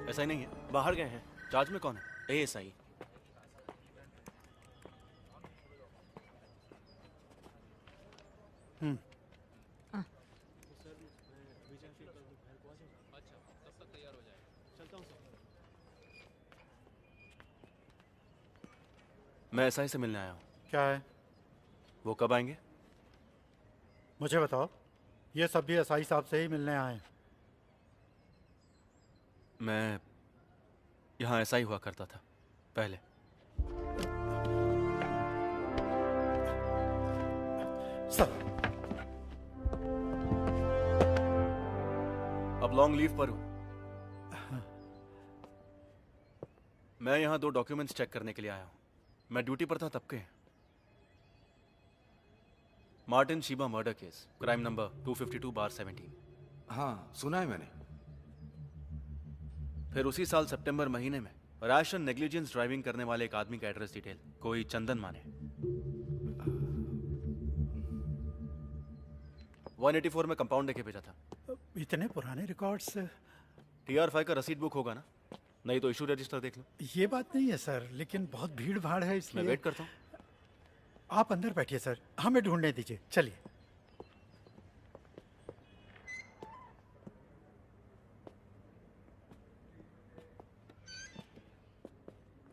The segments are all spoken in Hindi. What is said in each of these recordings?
ऐसा ही नहीं है, बाहर गए हैं। चार्ज में कौन है? एएसआई। मैं एसआई से मिलने आया हूँ। क्या है? वो कब आएंगे? मुझे बताओ। ये सब भी एसआई साहब से ही मिलने आए हैं। मैं यहाँ एसआई हुआ करता था पहले। सर, अब लॉन्ग लीव पर हूँ। मैं यहाँ 2 डॉक्यूमेंट्स चेक करने के लिए आया हूँ। मैं ड्यूटी पर था तब के। Martin Sheeba murder case, crime number 252/17। हाँ, सुना है मैंने। फिर उसी साल सितंबर महीने में रैश एंड नेग्लिजेंस ड्राइविंग करने वाले एक आदमी का एड्रेस डिटेल, कोई चंदन माने। 184 में कंपाउंड देके भेजा था। इतने पुराने रिकॉर्ड्स। TR5 का रसीद बुक होगा ना? नहीं तो इशू रजिस्टर देख लो। ये बात नहीं है सर, लेकिन बहुत भीड़ भाड़ है इसलिए। मैं वेट करता हूँ। आप अंदर बैठिए सर, हमें ढूंढने दीजिए। चलिए।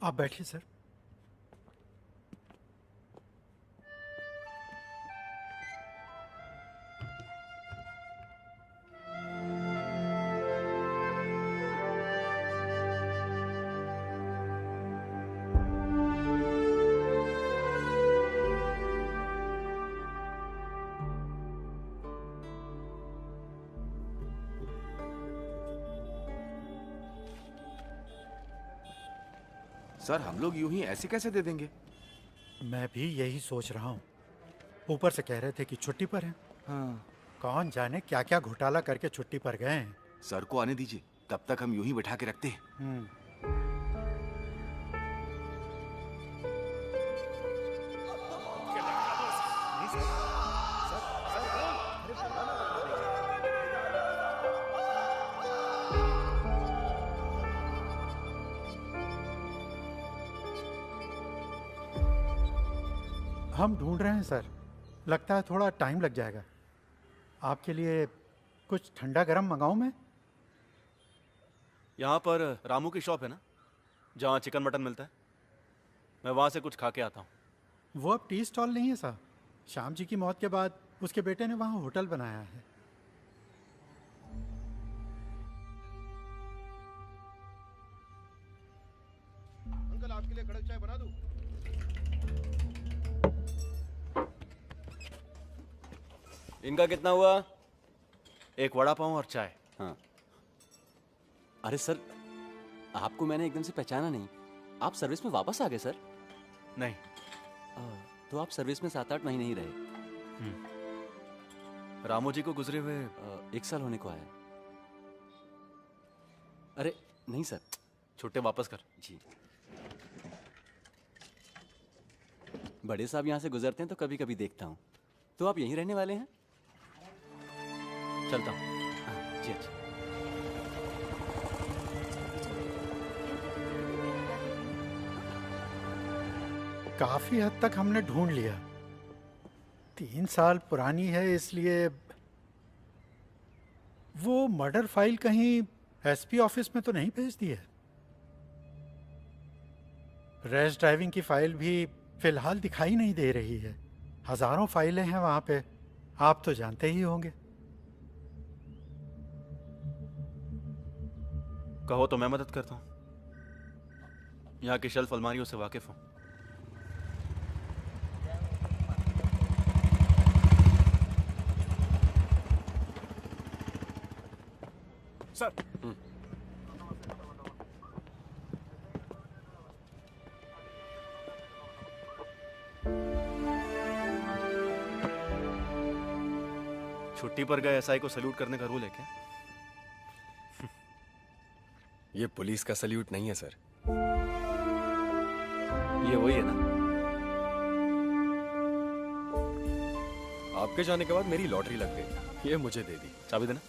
आप बैठिए सर। सर, हम लोग यूं ही ऐसे कैसे दे देंगे? मैं भी यही सोच रहा हूँ। ऊपर से कह रहे थे कि छुट्टी पर हैं। हाँ। कौन जाने क्या क्या घोटाला करके छुट्टी पर गए हैं। सर को आने दीजिए, तब तक हम यूं ही बैठा के रखते हैं। हम ढूंढ रहे हैं सर। लगता है थोड़ा टाइम लग जाएगा। आपके लिए कुछ ठंडा गरम मंगाऊं मैं? यहाँ पर रामू की शॉप है ना, जहाँ चिकन मटन मिलता है? मैं वहाँ से कुछ खा के आता हूँ। वो अब टी स्टॉल नहीं है साहब। श्याम जी की मौत के बाद उसके बेटे ने वहाँ होटल बनाया है। अंकल, आपके लिए कड़क चाय बना दूं? इनका कितना हुआ? एक वड़ा पाव और चाय। हाँ। अरे सर, आपको मैंने एकदम से पहचाना नहीं। आप सर्विस में वापस आ गए सर? नहीं। तो आप सर्विस में 7-8 महीने ही रहे। रामू जी को गुजरे हुए 1 साल होने को आया। अरे नहीं सर। छुट्टे वापस कर। जी। बड़े साहब यहाँ से गुजरते हैं तो कभी कभी देखता हूँ। तो आप यहीं रहने वाले हैं? चलता हूँ। जी अच्छा। काफी हद तक हमने ढूंढ लिया। 3 साल पुरानी है, इसलिए वो मर्डर फाइल कहीं एसपी ऑफिस में तो नहीं भेज दी है। रैश ड्राइविंग की फाइल भी फिलहाल दिखाई नहीं दे रही है। हजारों फाइलें हैं वहां पे, आप तो जानते ही होंगे। कहो तो मैं मदद करता हूँ। यहाँ की शेल्फ अलमारियों से वाकिफ हूँ। सर, छुट्टी पर गए एसआई को सल्यूट करने का रूल है क्या? ये पुलिस का सल्यूट नहीं है सर। ये वही है ना? आपके जाने के बाद मेरी लॉटरी लग गई। ये मुझे दे दी। चाबी देना।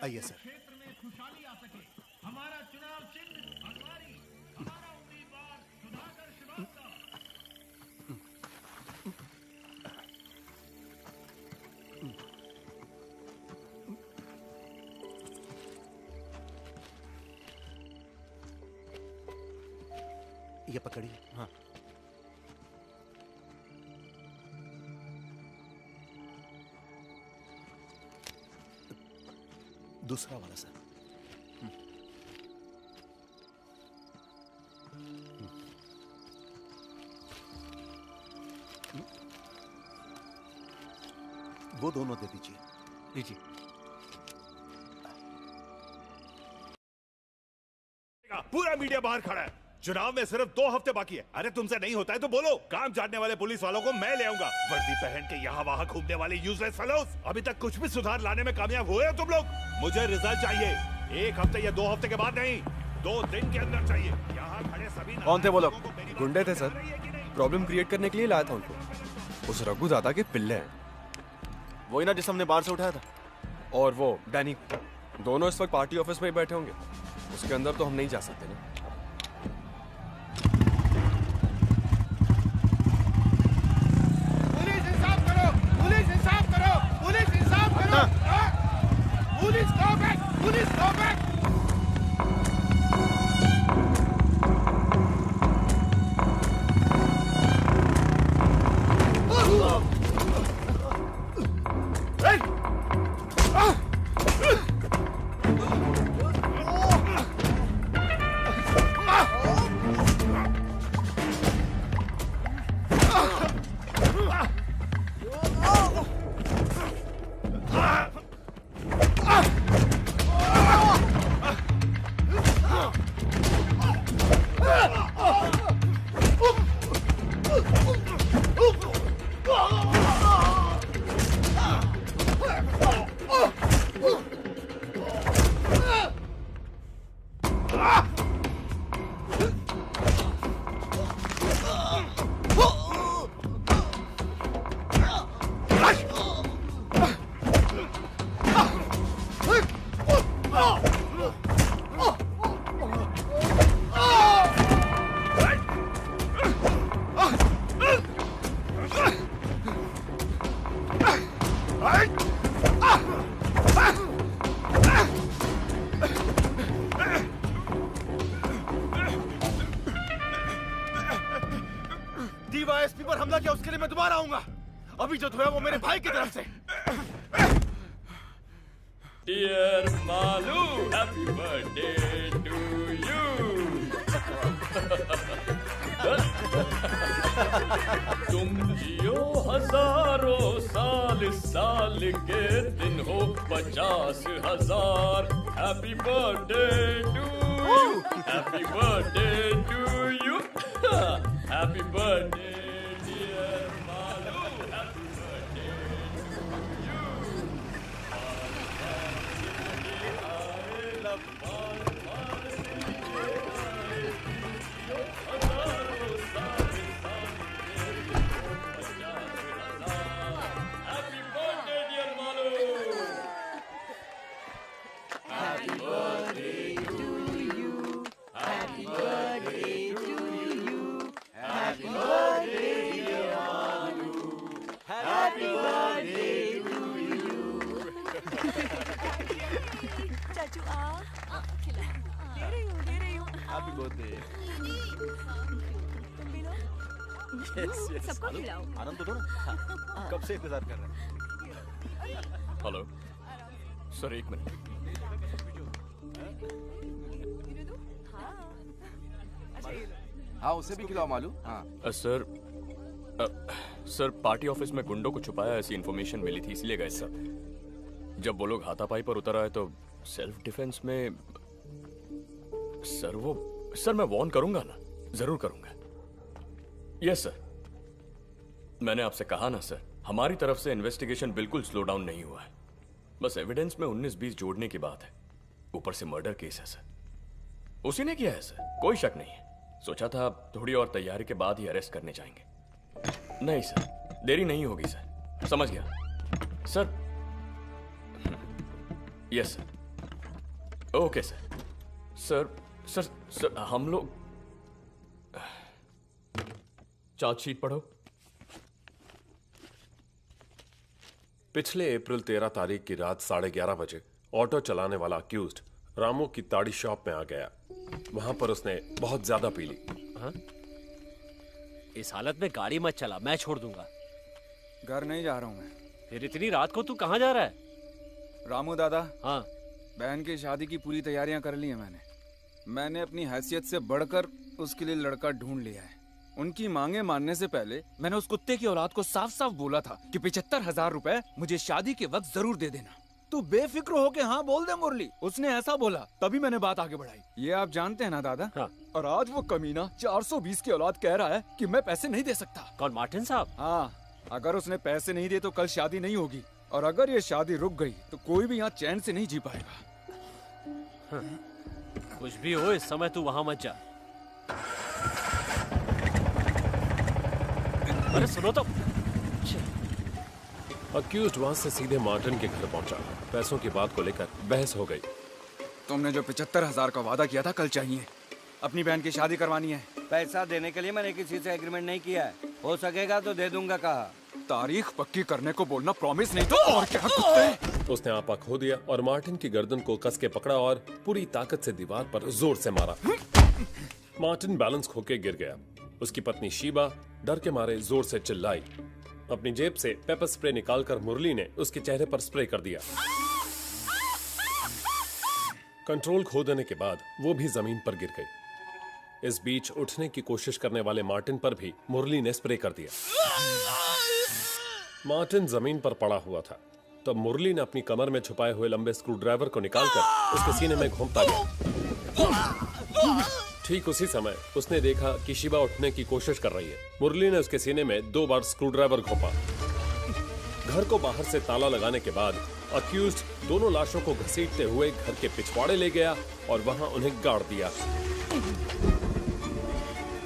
आइए सर। ये पकड़िए। हाँ। दूसरा वाला सर। वो दोनों दे दीजिए। लीजिए। पूरा मीडिया बाहर खड़ा है। चुनाव में सिर्फ 2 हफ्ते बाकी है। अरे तुमसे नहीं होता है तो बोलो। काम जानने वाले पुलिस वालों को मैं ले आऊंगा। वर्दी पहन के यहाँ वहाँ घूमने वाले यूजलेस फेलोज। अभी तक कुछ भी सुधार लाने में कामयाब हुए हो तुम लोग? मुझे रिजल्ट चाहिए 1 हफ्ते या 2 हफ्ते के बाद नहीं, 2 दिन के अंदर चाहिए। यहाँ खड़े सभी कौन थे वो लोग? गुंडे थे सर। प्रॉब्लम क्रिएट करने के लिए लाया था उनको। उस रघु दादा के पिल्ले हैं। वही ना जिस हमने बाहर से उठाया था। और वो डैनी, दोनों इस वक्त पार्टी ऑफिस में ही बैठे होंगे। उसके अंदर तो हम नहीं जा सकते ना। पुलिस इंसाफ करो, पुलिस इंसाफ करो, पुलिस इंसाफ करो। Police go back, police go back. DYSP पर हमला किया, उसके लिए मैं दोबारा आऊंगा। अभी जो धोया वो मेरे भाई की तरफ से। Dear Malu, happy birthday to you. तुम जियो हजारों साल, साल के दिन हो 50,000। Happy birthday to you. Happy birthday to you. Happy birthday, dear Malu. Happy birthday to you. Happy birthday, dear Malu. Happy birthday to you. Happy birthday to you. Happy birthday, dear Malu. Happy birthday to you. चाचू खिला दे रही हूँ हैप्पी बर्थडे। तुम भी लो। सबको खिलाओ। आनंद तो दो ना। कब से इंतजार कर रहे हैं। Hello sir, 1 minute. हाँ उसे भी खिलाओ मालू। हाँ सर सर पार्टी ऑफिस में गुंडों को छुपाया ऐसी इन्फॉर्मेशन मिली थी, इसलिए गए सर। जब वो लोग हाथापाई पर उतर आए तो सेल्फ डिफेंस में सर मैं वार्न करूंगा ना, जरूर करूंगा। यस सर, मैंने आपसे कहा ना सर, हमारी तरफ से इन्वेस्टिगेशन बिल्कुल स्लो डाउन नहीं हुआ है। बस एविडेंस में 19-20 जोड़ने की बात है। ऊपर से मर्डर केस है सर, उसी ने किया है सर, कोई शक नहीं है। सोचा था थोड़ी और तैयारी के बाद ही अरेस्ट करने जाएंगे। नहीं सर, देरी नहीं होगी सर। समझ गया sir. Yes sir, okay sir. Sir sir sir हम लोग चार्जशीट पढ़ो। पिछले अप्रैल 13 तारीख की रात 11:30 बजे ऑटो चलाने वाला अक्यूज्ड रामू की ताड़ी शॉप में आ गया। वहां पर उसने बहुत ज्यादा पी ली। हाँ? इस हालत में गाड़ी मत चला, मैं छोड़ दूंगा। घर नहीं जा रहा हूँ मैं। फिर इतनी रात को तू कहाँ जा रहा है? रामू दादा, हाँ, बहन की शादी की पूरी तैयारियां कर ली हैं मैंने अपनी हैसियत से बढ़कर उसके लिए लड़का ढूंढ लिया है। उनकी मांगे मानने से पहले मैंने उस कुत्ते की औलाद को साफ साफ बोला था कि 75,000 रुपए मुझे शादी के वक्त जरूर दे देना। तू बेफिक्र होके हाँ बोल दे मुरली। उसने ऐसा बोला, तभी मैंने बात आगे बढ़ाई। ये आप जानते हैं ना दादा? हाँ। और आज वो कमीना 420 की औलाद कह रहा है कि मैं पैसे नहीं दे सकता। कौन, मार्टिन साहब? हाँ, अगर उसने पैसे नहीं दिए तो कल शादी नहीं होगी, और अगर ये शादी रुक गई तो कोई भी यहाँ चैन से नहीं जी पाएगा। हाँ। कुछ भी हो, इस समय तू वहां मत जा। अरे सुनो तो। अक्यूज्ड वहां से सीधे मार्टिन के घर पहुंचा। पैसों की बात को लेकर बहस हो गई। तुमने जो 75,000 का वादा किया था कल चाहिए। अपनी बहन की शादी करवानी है। पैसा देने के लिए मैंने किसी से एग्रीमेंट नहीं किया है। हो सकेगा तो दे दूंगा कहा। तारीख पक्की करने को बोलना, प्रॉमिस नहीं तो और क्या कुत्ते। उसने आपा खो दिया और मार्टिन की गर्दन को कस के पकड़ा और पूरी ताकत से दीवार पर जोर से मारा। मार्टिन बैलेंस खो के गिर गया। उसकी पत्नी शीबा डर के मारे जोर से चिल्लाई। अपनी जेब से पेपर स्प्रे निकालकर मुरली ने उसके चेहरे पर स्प्रे कर दिया। कंट्रोल खो देने के बाद वो भी जमीन पर गिर गई। इस बीच उठने की कोशिश करने वाले मार्टिन पर भी मुरली ने स्प्रे कर दिया। मार्टिन जमीन पर पड़ा हुआ था, तब मुरली ने अपनी कमर में छुपाए हुए लंबे स्क्रू ड्राइवर को निकालकर उसके सीने में घोंपता गया। ठीक उसी समय उसने देखा कि शिबा उठने की कोशिश कर रही है। मुरली ने उसके सीने में 2 बार स्क्रू ड्राइवर घोंपा। घर को बाहर से ताला लगाने के बाद अक्यूज्ड दोनों लाशों को घसीटते हुए घर के पिछवाड़े ले गया और वहां उन्हें गाड़ दिया।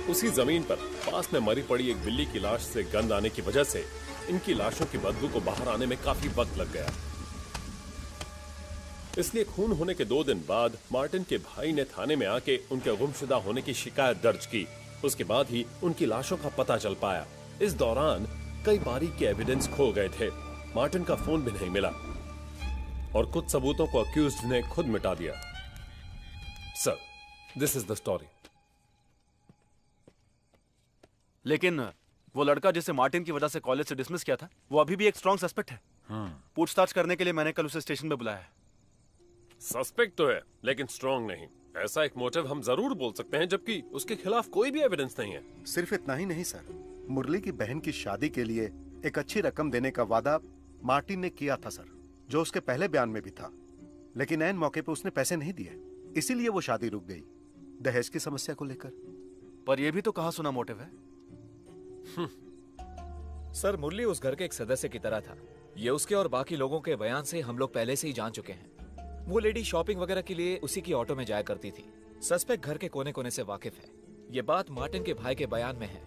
उसी जमीन पर पास में मरी पड़ी एक बिल्ली की लाश से गंध आने की वजह से इनकी लाशों की बदबू को बाहर आने में काफी वक्त लग गया। इसलिए खून होने के 2 दिन बाद मार्टिन के भाई ने थाने में आके उनके गुमशुदा होने की शिकायत दर्ज की। उसके बाद ही उनकी लाशों का पता चल पाया। इस दौरान कई बारीक के एविडेंस खो गए थे। मार्टिन का फोन भी नहीं मिला और कुछ सबूतों को अक्यूज्ड ने खुद मिटा दिया। Sir, this is the story. लेकिन वो लड़का जिसे मार्टिन की वजह से कॉलेज से डिसमिस किया था, वो अभी भी एक स्ट्रॉन्ग सस्पेक्ट है। पूछताछ करने के लिए मैंने कल उसे स्टेशन पे बुलाया है। सस्पेक्ट तो है, लेकिन स्ट्रॉन्ग नहीं। ऐसा एक मोटिव हम जरूर बोल सकते हैं, जबकि उसके खिलाफ कोई भी एविडेंस नहीं है। सिर्फ इतना ही नहीं सर, मुरली की बहन की शादी के लिए एक अच्छी रकम देने का वादा मार्टिन ने किया था सर, जो उसके पहले बयान में भी था। लेकिन ऐन मौके पे उसने पैसे नहीं दिए, इसीलिए वो शादी रुक गई, दहेज की समस्या को लेकर। पर यह भी तो कहा सुना मोटिव है। सर, मुरली उस घर के एक सदस्य की तरह था। ये उसके और बाकी लोगों के बयान से हम लोग पहले से ही जान चुके हैं। वो लेडी शॉपिंग वगैरह के लिए उसी की ऑटो में जाया करती थी। सस्पेक्ट घर के कोने कोने से वाकिफ है। ये बात मार्टिन के भाई के बयान में है।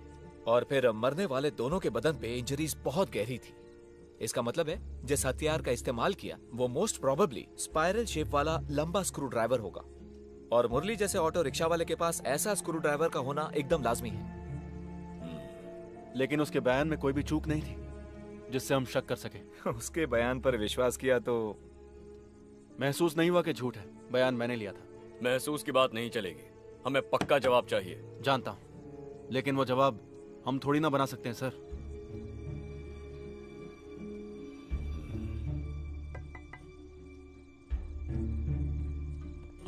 और फिर मरने वाले दोनों के बदन पे इंजरीज बहुत गहरी थी। इसका मतलब है जिस हथियार का इस्तेमाल किया वो मोस्ट प्रोबेबली स्पाइरल शेप वाला लंबा स्क्रू ड्राइवर होगा। और मुरली जैसे ऑटो रिक्शा वाले के पास ऐसा स्क्रू ड्राइवर का होना एकदम लाजमी है। लेकिन उसके बयान में कोई भी चूक नहीं थी जिससे हम शक कर सके। उसके बयान पर विश्वास किया तो महसूस नहीं हुआ कि झूठ है। बयान मैंने लिया था। महसूस की बात नहीं चलेगी, हमें पक्का जवाब चाहिए। जानता हूं, लेकिन वो जवाब हम थोड़ी ना बना सकते हैं सर।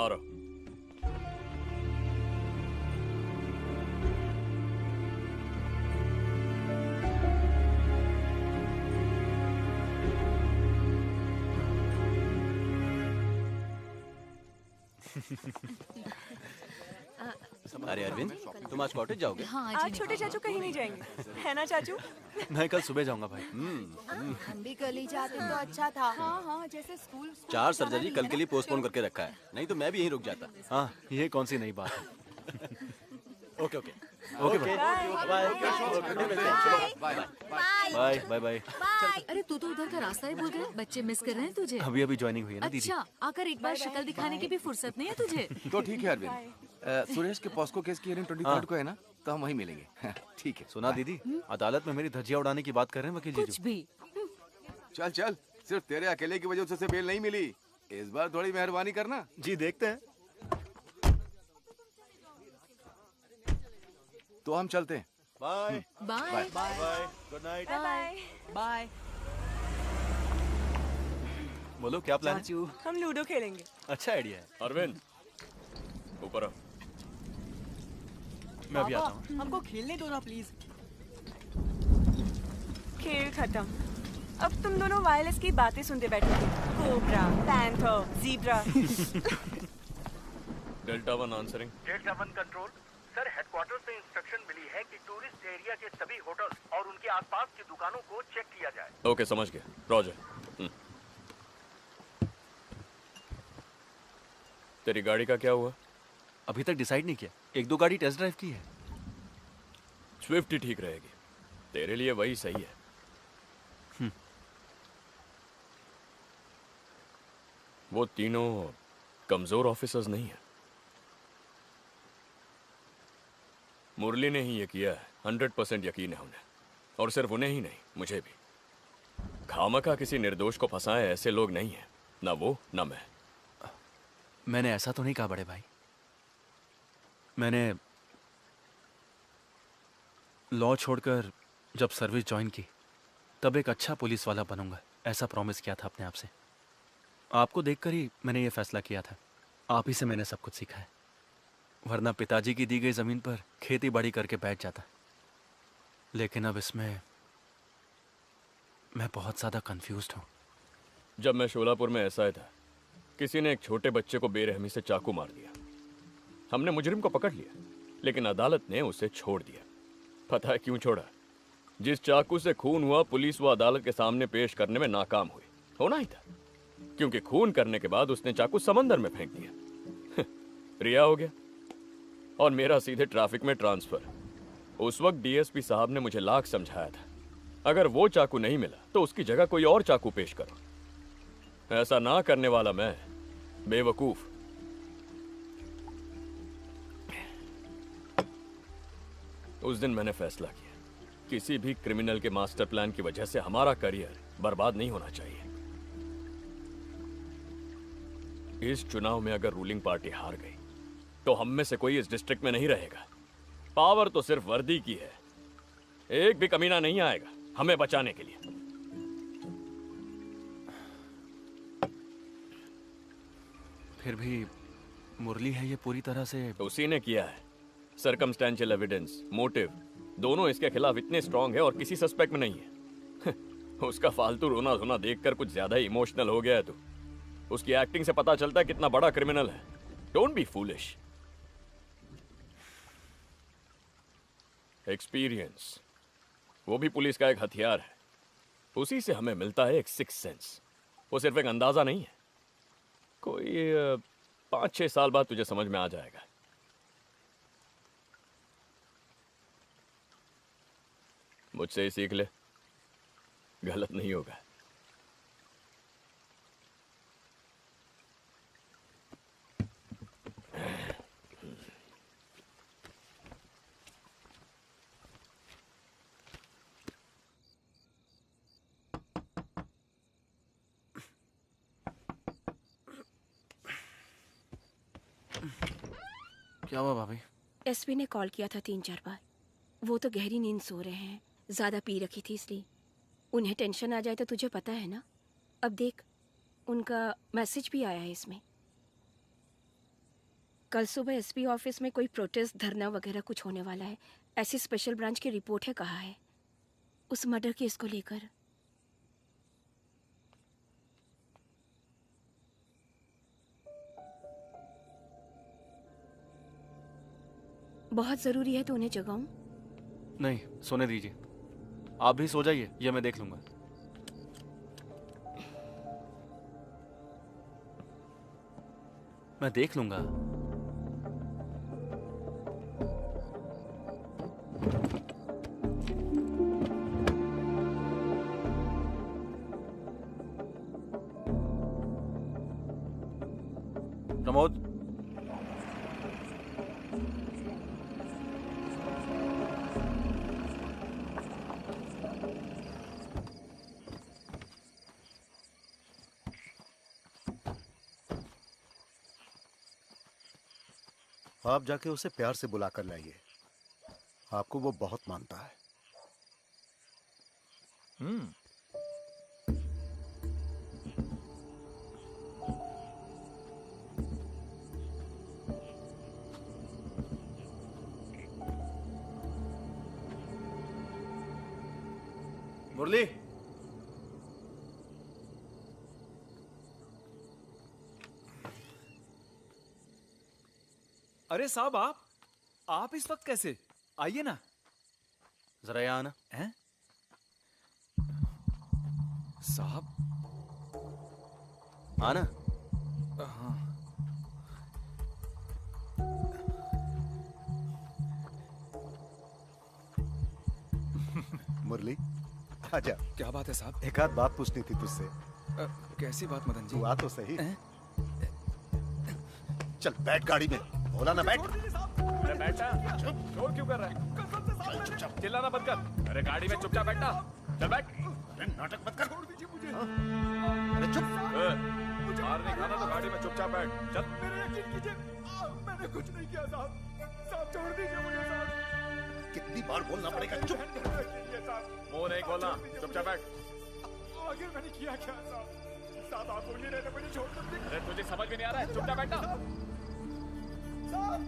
आ रहा। अरे अरविंद, तुम आज कॉटेज जाओगे? हाँ, आज छोटे चाचू कहीं नहीं जाएंगे, है ना चाचू? मैं कल सुबह जाऊंगा भाई। हम भी कल ही जाते तो अच्छा था। हाँ हाँ, जैसे स्कूल 4 सर्जरी कल के लिए पोस्टपोन करके रखा है, नहीं तो मैं भी यहीं रुक जाता। हाँ, ये कौन सी नई बात है। ओके ओके, ओके भाई बाय बाय बाय। अरे तू तो उधर का रास्ता ही भूल गया। बच्चे मिस कर रहे हैं तुझे। अभी अभी ज्वाइनिंग हुई है ना दीदी। अच्छा, आकर एक बार शक्ल दिखाने की भी फुर्सत नहीं है तुझे। तो ठीक है अरविंद, सुरेश के पॉस्को केस की हियरिंग 23 को है ना, तो हम वहीं मिलेंगे। ठीक है। सुना दीदी, अदालत में मेरी धज्जियां उड़ाने की बात कर रहे हैं वकील जी। कुछ भी। चल चल, सिर्फ तेरे अकेले की वजह से उसे बेल नहीं मिली। इस बार थोड़ी मेहरबानी करना। जी देखते हैं। तो हम चलते हैं। Bye bye bye good night bye bye. बोलो क्या प्लान है? हम लूडो खेलेंगे। अच्छा आइडिया है। अरविंद ऊपर आओ। मैं अभी आता हूँ। हमको खेलने दो ना प्लीज। खेल खत्म। अब तुम दोनों वायरलेस की बातें सुनते बैठोगे। Cobra, panther, zebra. Delta 1 answering. Delta 1 control sir, headquarter से इंस्ट्रक्शन मिली है कि टूरिस्ट एरिया के सभी होटल्स और उनके आसपास की दुकानों को चेक किया जाए। ओके समझ गया रॉजर। तेरी गाड़ी का क्या हुआ? अभी तक डिसाइड नहीं किया। 1-2 गाड़ी टेस्ट ड्राइव की है। स्विफ्ट ही ठीक रहेगी, तेरे लिए वही सही है। वो तीनों कमजोर ऑफिसर्स नहीं है। मुरली ने ही ये किया है, 100% यकीन है उन्हें। और सिर्फ उन्हें ही नहीं, मुझे भी। खामखा किसी निर्दोष को फंसाए ऐसे लोग नहीं हैं, ना वो ना मैं। मैंने ऐसा तो नहीं कहा बड़े भाई। मैंने लॉ छोड़कर जब सर्विस ज्वाइन की तब एक अच्छा पुलिस वाला बनूंगा, ऐसा प्रॉमिस किया था अपने आप से। आपको देखकर ही मैंने ये फैसला किया था। आप ही से मैंने सब कुछ सीखा है, वरना पिताजी की दी गई जमीन पर खेती बाड़ी करके बैठ जाता। लेकिन अब इसमें मैं बहुत ज्यादा कंफ्यूज्ड हूँ। जब मैं शोलापुर में ऐसा था, किसी ने एक छोटे बच्चे को बेरहमी से चाकू मार दिया। हमने मुजरिम को पकड़ लिया, लेकिन अदालत ने उसे छोड़ दिया। पता है क्यों छोड़ा? जिस चाकू से खून हुआ, पुलिस वो अदालत के सामने पेश करने में नाकाम हुई। होना ही था, क्योंकि खून करने के बाद उसने चाकू समंदर में फेंक दिया। रिहा हो गया और मेरा सीधे ट्रैफिक में ट्रांसफर। उस वक्त डीएसपी साहब ने मुझे लाख समझाया था, अगर वो चाकू नहीं मिला तो उसकी जगह कोई और चाकू पेश करो। ऐसा ना करने वाला मैं बेवकूफ। उस दिन मैंने फैसला किया, किसी भी क्रिमिनल के मास्टर प्लान की वजह से हमारा करियर बर्बाद नहीं होना चाहिए। इस चुनाव में अगर रूलिंग पार्टी हार गई तो हम में से कोई इस डिस्ट्रिक्ट में नहीं रहेगा। पावर तो सिर्फ वर्दी की है, एक भी कमीना नहीं आएगा हमें बचाने के लिए। फिर भी मुरली है ये पूरी तरह से उसी ने किया है। सर्कमस्टेंशियल एविडेंस, मोटिव दोनों इसके खिलाफ इतने स्ट्रांग है और किसी सस्पेक्ट में नहीं है। उसका फालतू रोना धोना देखकर कुछ ज्यादा ही इमोशनल हो गया है तू। उसकी एक्टिंग से पता चलता है कितना बड़ा क्रिमिनल है। Don't be foolish. एक्सपीरियंस वो भी पुलिस का एक हथियार है। उसी से हमें मिलता है एक सिक्स सेंस। वो सिर्फ एक अंदाजा नहीं है। कोई 5-6 साल बाद तुझे समझ में आ जाएगा। मुझसे ही सीख ले, गलत नहीं होगा। क्या हुआ भाभी? एसपी ने कॉल किया था 3-4 बार। वो तो गहरी नींद सो रहे हैं, ज्यादा पी रखी थी इसलिए। उन्हें टेंशन आ जाए तो तुझे पता है ना। अब देख, उनका मैसेज भी आया है इसमें। कल सुबह एसपी ऑफिस में कोई प्रोटेस्ट, धरना वगैरह कुछ होने वाला है, ऐसी स्पेशल ब्रांच की रिपोर्ट है, कहा है उस मर्डर केस को लेकर। बहुत जरूरी है तो उन्हें जगाऊं? नहीं, सोने दीजिए। आप भी सो जाइए, ये मैं देख लूंगा। मैं देख लूंगा। आप जाके उसे प्यार से बुला कर लाइए। आपको वो बहुत मानता है। मुरली, अरे साहब, आप इस वक्त कैसे? आइए ना। जरा यहाँ आना। हैं? साहब, आना। हाँ। मुरली, आजा। क्या बात है साहब? एक आध बात पूछनी थी तुझसे। कैसी बात मदन जी? तू आ तो सही। चल बैठ गाड़ी में। बोला ना बैठ। अरे बैठना। शोर क्यों कर रहा है? चुपचाप चिल्लाना बंद कर। अरे गाड़ी में चुपचाप बैठना। चल बैठ। अरे नाटक मत कर। छोड़ दीजिए मुझे। अरे चुप। मार नहीं खाना तो गाड़ी में चुपचाप बैठ। चल। मेरे यकीन कीजिए, मैंने कुछ नहीं किया साहब। साहब छोड़ दीजिए मुझे साहब। कितनी बार बोलना पड़ेगा? चुप। मुंह नहीं खोलना, चुपचाप बैठ। आखिर मैंने किया क्या साहब? साहब आप बोलिए नहीं तो मुझे छोड़ दीजिए। अरे तुझे समझ में नहीं आ रहा है? चुपचाप बैठना। साहब।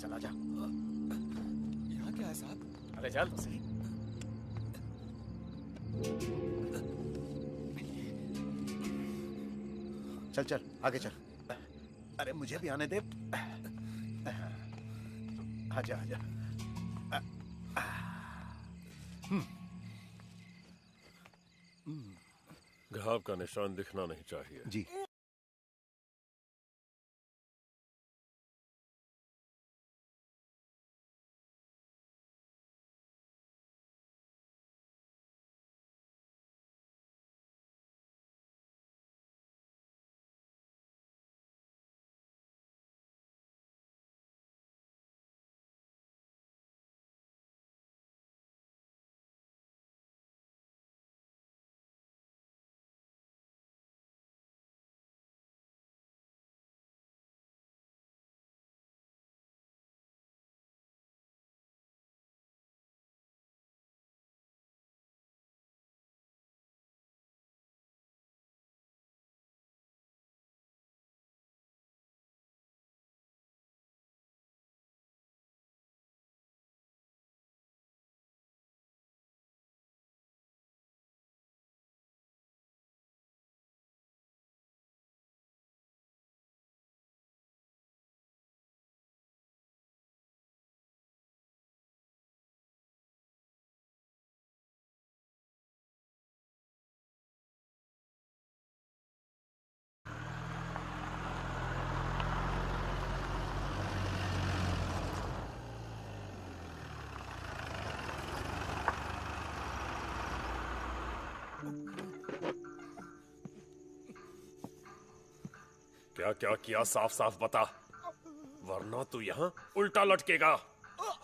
चला जा। यहाँ क्या है साहब? अरे चल। चल चल आगे चल। अरे मुझे भी आने दे। आजा आजा। घाव का निशान दिखना नहीं चाहिए। जी। क्या क्या किया साफ साफ बता, वरना तू यहाँ उल्टा लटकेगा।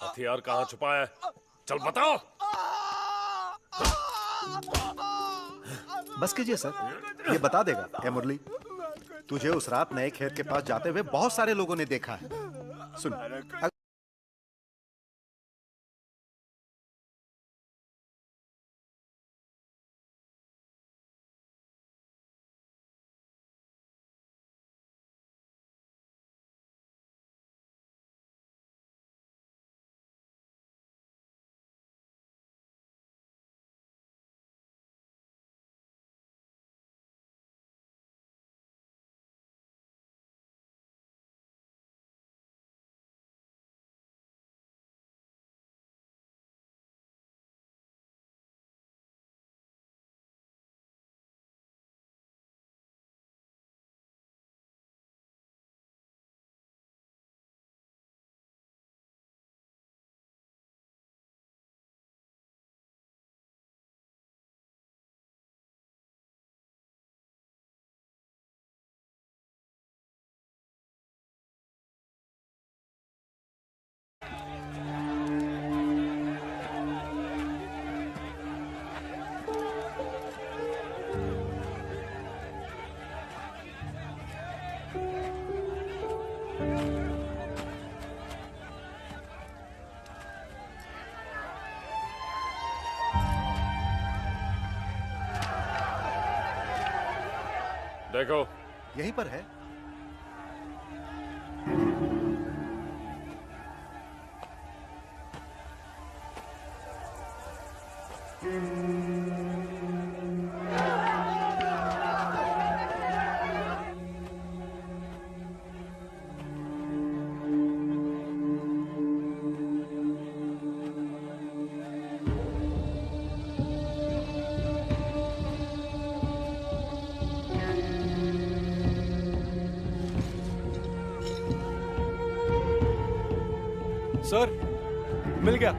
हथियार कहाँ छुपा है? चल बताओ। बस कीजिए सर, ये बता देगा। ए मुरली, तुझे उस रात नए खेत के पास जाते हुए बहुत सारे लोगों ने देखा है। सुन, देखो यहीं पर है। सर मिल गया।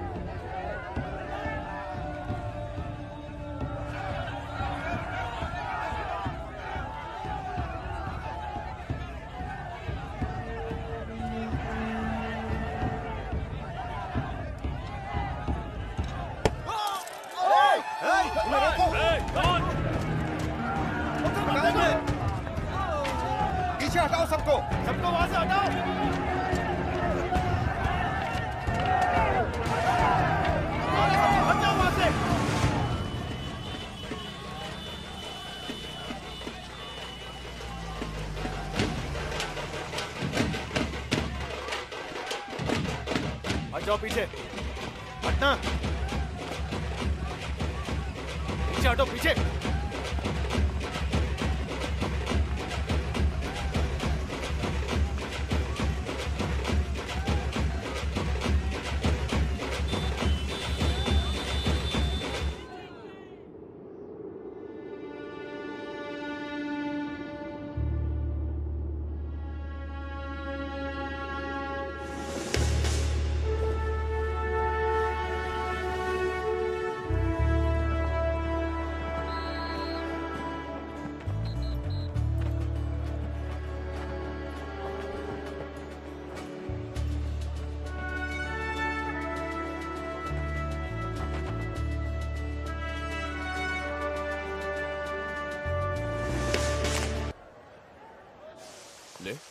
पीछे हटाओ सबको, सबको वहां से हटाओ। हट जाओ वहां से। हट जाओ पीछे, हटना, पीछे हटो पीछे।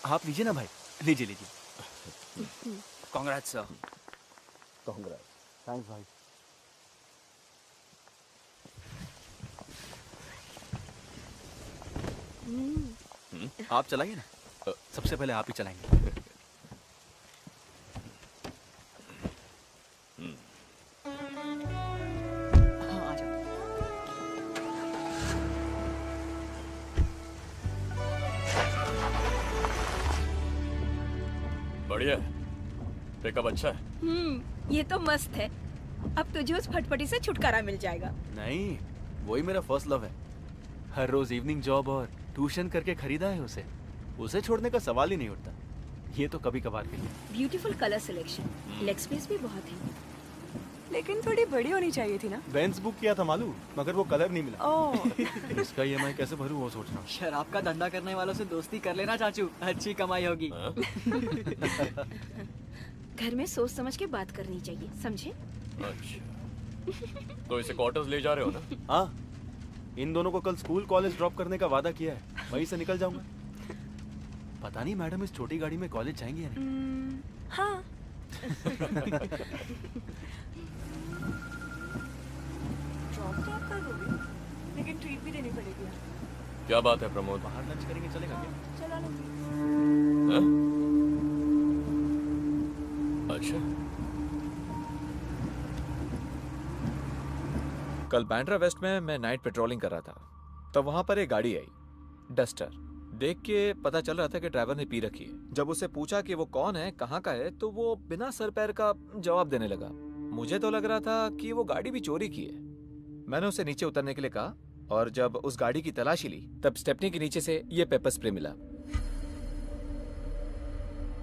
आप लीजिए ना भाई, लीजिए लीजिए। कांग्रेस सर। कांग्रेस, थैंक्स भाई। आप चलाइए ना, सबसे पहले आप ही चलाएंगे। बढ़िया, पिकअप अच्छा है। ये तो मस्त है। अब तुझे उस फटफटी से छुटकारा मिल जाएगा। नहीं, वही मेरा फर्स्ट लव है। हर रोज इवनिंग जॉब और ट्यूशन करके खरीदा है उसे। उसे छोड़ने का सवाल ही नहीं उठता। ये तो कभी कभार के लिए। Beautiful colour selection, leg space भी बहुत है। लेकिन थोड़ी बड़ी होनी चाहिए थी ना। बेंज बुक किया था मालूम, मगर वो कलर नहीं मिला। ओह। इसका ईएमआई कैसे भरूं वो सोच रहा हूँ। शराब का धंधा करने वालों से दोस्ती कर लेना चाचू, अच्छी कमाई होगी। घर में सोच समझ के बात करनी चाहिए, समझे? अच्छा, तो इसे क्वार्टर्स ले जा रहे हो ना? हाँ, इन दोनों को कल स्कूल कॉलेज ड्रॉप करने का वादा किया है, वहीं से निकल जाऊंगा। पता नहीं मैडम इस छोटी गाड़ी में कॉलेज जाएंगे या नहीं। हाँ। ड्रॉप तो आप कर दोगे, लेकिन ट्रीट भी देनी पड़ेगी। क्या बात है प्रमोद? बाहर लंच करेंगे, चलेगा क्या? चला लो। अच्छा। कल बैंड्रा वेस्ट में मैं नाइट पेट्रोलिंग कर रहा था, तब वहां पर एक गाड़ी आई, डस्टर। देख के पता चल रहा था कि ड्राइवर ने पी रखी है। जब उससे पूछा कि वो कौन है, कहाँ का है, तो वो बिना सर पैर का जवाब देने लगा। मुझे तो लग रहा था कि वो गाड़ी भी चोरी की है। मैंने उसे नीचे उतरने के लिए कहा, और जब उस गाड़ी की तलाशी ली तब स्टेपनी के नीचे से ये पेपर स्प्रे मिला।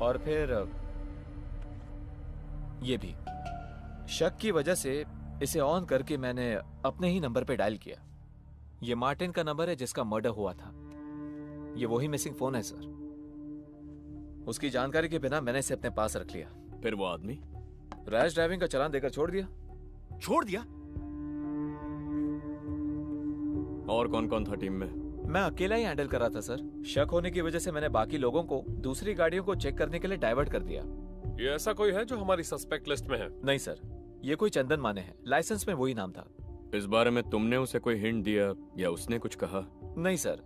और फिर ये भी। शक की वजह से इसे ऑन करके मैंने अपने ही नंबर पे डायल किया। ये मार्टिन का नंबर है जिसका मर्डर हुआ था। ये वही मिसिंग फोन है सर। उसकी जानकारी के बिना मैंने इसे अपने पास रख लिया। फिर वो आदमी रैश ड्राइविंग का चालान देकर छोड़ दिया। छोड़ दिया? और कौन कौन था टीम में? मैं अकेला ही हैंडल कर रहा था सर। शक होने की वजह से मैंने बाकी लोगों को दूसरी गाड़ियों को चेक करने के लिए डाइवर्ट कर दिया। ये ऐसा कोई है जो हमारी सस्पेक्ट लिस्ट में है? नहीं सर, ये कोई चंदन माने है, लाइसेंस में वही नाम था। इस बारे में तुमने उसे कोई हिंट दिया या उसने कुछ कहा? नहीं सर,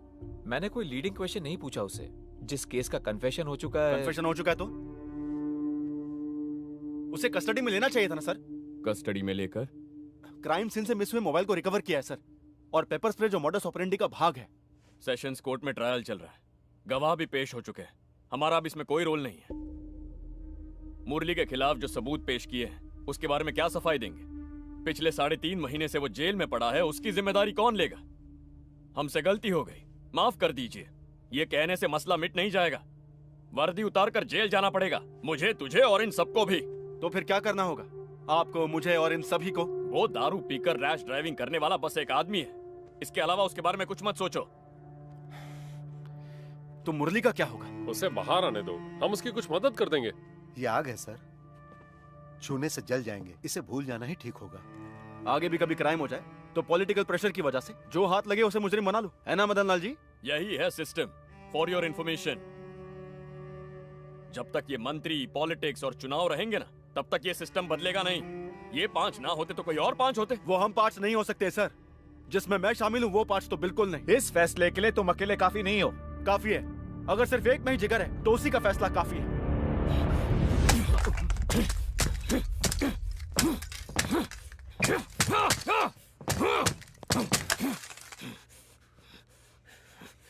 मैंने कोई लीडिंग क्वेश्चन नहीं पूछा उसे। जिस केस का कन्फेशन हो चुका है। कन्फेशन हो चुका है तो उसे कस्टडी में लेना चाहिए था ना सर। कस्टडी में लेकर क्राइम सीन से मिस हुए मोबाइल को रिकवर किया है सर, और पेपर स्प्रे जो मॉडस ऑपरेंडी का भाग है। सेशंस कोर्ट में ट्रायल चल रहा है, गवाह भी पेश हो चुके हैं, हमारा अब इसमें कोई रोल नहीं है। मुरली के खिलाफ जो सबूत पेश किए हैं उसके बारे में क्या सफाई देंगे? पिछले 3.5 महीने से वो जेल में पड़ा है, उसकी जिम्मेदारी कौन लेगा? हमसे गलती हो गई, माफ कर दीजिए। ये कहने से मसला मिट नहीं जाएगा। वर्दी उतार कर जेल जाना पड़ेगा, मुझे, तुझे और इन सबको भी। तो फिर क्या करना होगा आपको, मुझे और इन सभी को? वो दारू पीकर रैश ड्राइविंग करने वाला बस एक आदमी है, इसके अलावा उसके बारे में कुछ मत सोचो। तो मुरली का क्या होगा? उसे बाहर आने दो, हम उसकी कुछ मदद कर देंगे। ये आग है सर, छूने से जल जाएंगे, इसे भूल जाना ही ठीक होगा। आगे भी कभी क्राइम हो जाए तो पॉलिटिकल प्रेशर की वजह से जो हाथ लगे उसे मुजरिम बना लो, है ना मदन लाल जी? यही है सिस्टम, फॉर योर इंफॉर्मेशन। जब तक ये मंत्री, पॉलिटिक्स और चुनाव रहेंगे ना, तब तक ये सिस्टम बदलेगा नहीं। ये 5 ना होते तो कोई और 5 होते। वो हम 5 नहीं हो सकते सर, जिसमें मैं शामिल हूँ वो 5 तो बिल्कुल नहीं। इस फैसले के लिए तुम अकेले काफी नहीं हो। काफी है, अगर सिर्फ एक में ही जिगर है तो उसी का फैसला काफी है।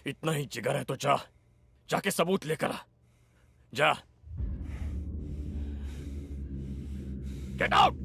इतना ही जिगर है तो जाके सबूत लेकर आ, जा। Get out.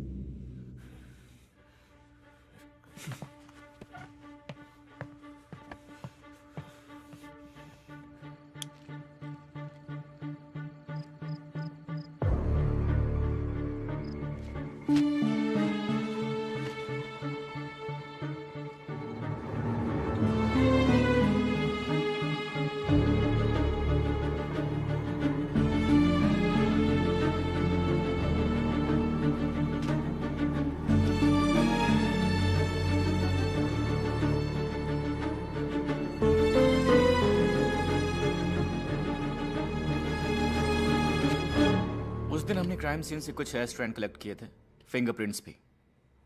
हमने क्राइम सीन से कुछ हेयर स्ट्रैंड कलेक्ट किए थे, फिंगरप्रिंट्स भी।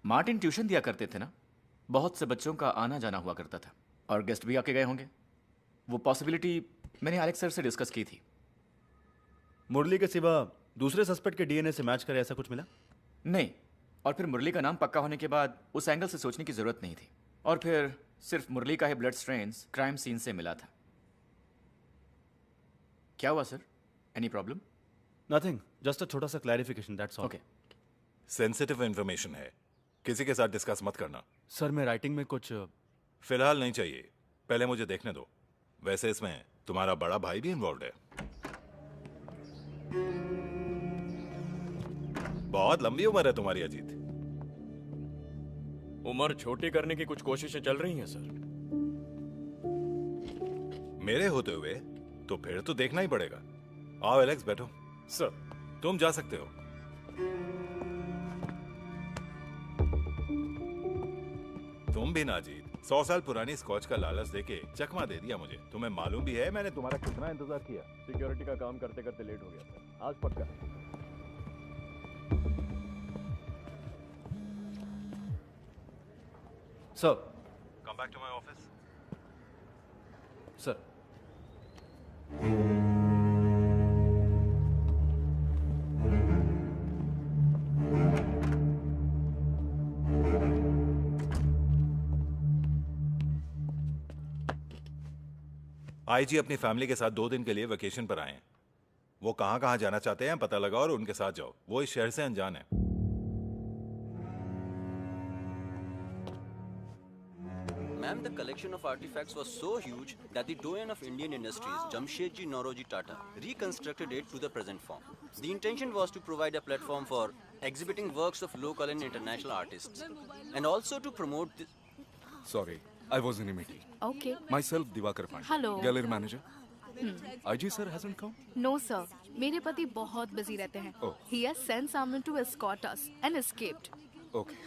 मार्टिन ट्यूशन दिया करते थे ना, बहुत से बच्चों का आना जाना हुआ करता था, और गेस्ट भी आके गए होंगे। वो पॉसिबिलिटी मैंने एलेक्स सर से डिस्कस की थी। मुरली के सिवा दूसरे सस्पेक्ट के डीएनए से मैच करे ऐसा कुछ मिला? नहीं, और फिर मुरली का नाम पक्का होने के बाद उस एंगल से सोचने की जरूरत नहीं थी, और फिर सिर्फ मुरली का ही ब्लड स्ट्रेन्स क्राइम सीन से मिला था। क्या हुआ sir? Any problem? Nothing, just a छोटा सा clarification, that's all. Okay. Sensitive information है, किसी के साथ डिस्कस मत करना। सर मैं राइटिंग में कुछ फिलहाल नहीं चाहिए, पहले मुझे देखने दो। वैसे इसमें तुम्हारा बड़ा भाई भी इन्वॉल्व है। बहुत लंबी उम्र है तुम्हारी अजीत। उम्र छोटी करने की कुछ कोशिशें चल रही हैं सर। मेरे होते हुए तो फिर तो देखना ही पड़ेगा। आओ एलेक्स, बैठो। सर तुम जा सकते हो। तुम भी ना जीत, 100 साल पुरानी स्कॉच का लालच देके चकमा दे दिया मुझे। तुम्हें मालूम भी है मैंने तुम्हारा कितना इंतजार किया। सिक्योरिटी का काम करते करते लेट हो गया सर, आज पक्का। Sir come back to my office. Sir IG अपनी फैमिली के साथ 2 दिन के लिए वेकेशन पर आए हैं। वो कहां कहां जाना चाहते हैं पता लगाओ और उनके साथ जाओ। वो इस शहर से अनजान है। Ma'am, the collection of artifacts was so huge that the doyen of Indian industries, Jamshedji Nauroji Tata, reconstructed it to the present form. The intention was to provide a platform for exhibiting works of local and international artists, and also to promote the... Sorry, I was in a meeting. Okay. Myself, Divakar Pandey. Hello. Gallery manager. IG sir hasn't come? No sir, मेरे पति बहुत बिजी रहते हैं। Oh. He has sent someone to escort us and escaped. Okay.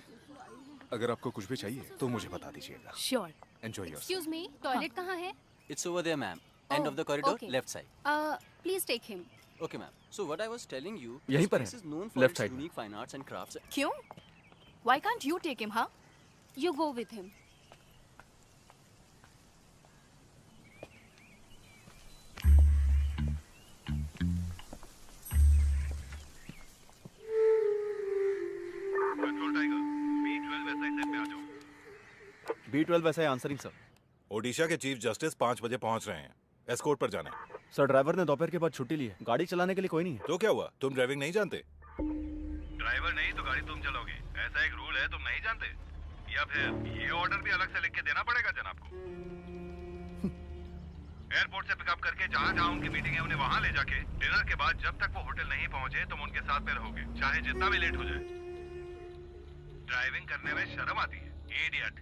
अगर आपको कुछ भी चाहिए तो मुझे बता दीजिएगा। Sure. Enjoy yourself. Excuse me, toilet कहाँ है? It's over there, ma'am. End of the corridor, okay. left side. Please take him. Okay, ma'am. So what I was telling you, यहीं this पर place है, is known for left its side में। unique fine arts and crafts. क्यों? Why can't you take him, huh? You go with him. B12 ऐसा आंसरिंग सर। ओडिशा के चीफ जस्टिस 5 बजे पहुंच रहे हैं। एस्कॉर्ट पर जाना है। सर ड्राइवर ने दोपहर के बाद छुट्टी ली है, गाड़ी चलाने के लिए कोई नहीं है। तो क्या हुआ, तुम ड्राइविंग नहीं जानते? ड्राइवर नहीं तो गाड़ी तुम चलाओगे, ऐसा एक रूल है, तुम नहीं जानते? या फिर ये ऑर्डर भी अलग से लिख के देना पड़ेगा जनाब को? एयरपोर्ट से पिकअप करके जहाँ जहाँ उनकी मीटिंग है उन्हें वहाँ ले जाके डिनर के बाद जब तक वो होटल नहीं पहुँचे तुम उनके साथ में रहोगे, चाहे जितना भी लेट हो जाए। ड्राइविंग करने में शर्म आती है, इडियट।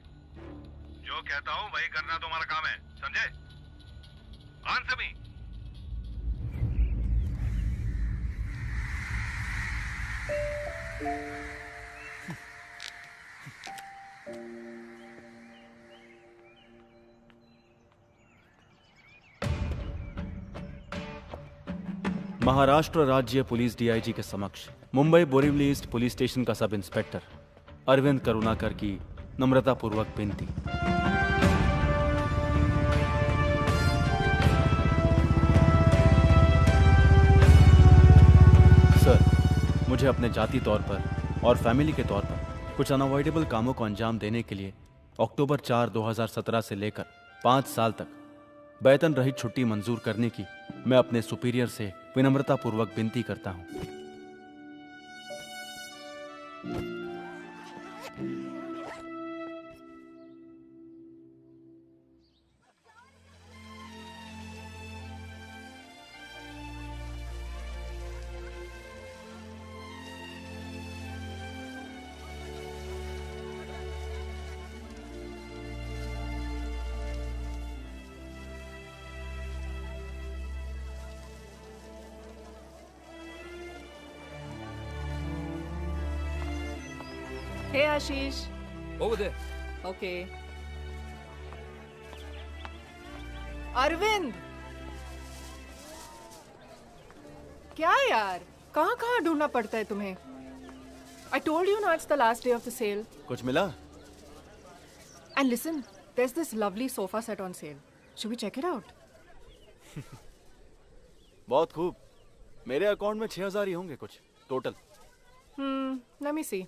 जो कहता हूँ वही करना तुम्हारा काम है, समझे? Answer me. महाराष्ट्र राज्य पुलिस डीआईजी के समक्ष Mumbai Borivali east police station का सब इंस्पेक्टर अरविंद करुणाकर की नम्रतापूर्वक विनती। सर, मुझे अपने जाति तौर पर और फैमिली के तौर पर कुछ अनअवॉइडेबल कामों को अंजाम देने के लिए अक्टूबर 4, 2017 से लेकर 5 साल तक वेतन रहित छुट्टी मंजूर करने की मैं अपने सुपीरियर से विनम्रतापूर्वक विनती करता हूं। Hey Ashish. Over there. Okay. Arvind, क्या यार, कहाँ कहाँ ढूंढना पड़ता है तुम्हें? I told you now it's the last day of the sale. कुछ मिला? And listen, there's this lovely sofa set on sale. Should we check it out? बहुत खूब। मेरे अकाउंट में 6,000 ही होंगे कुछ total. Let me see.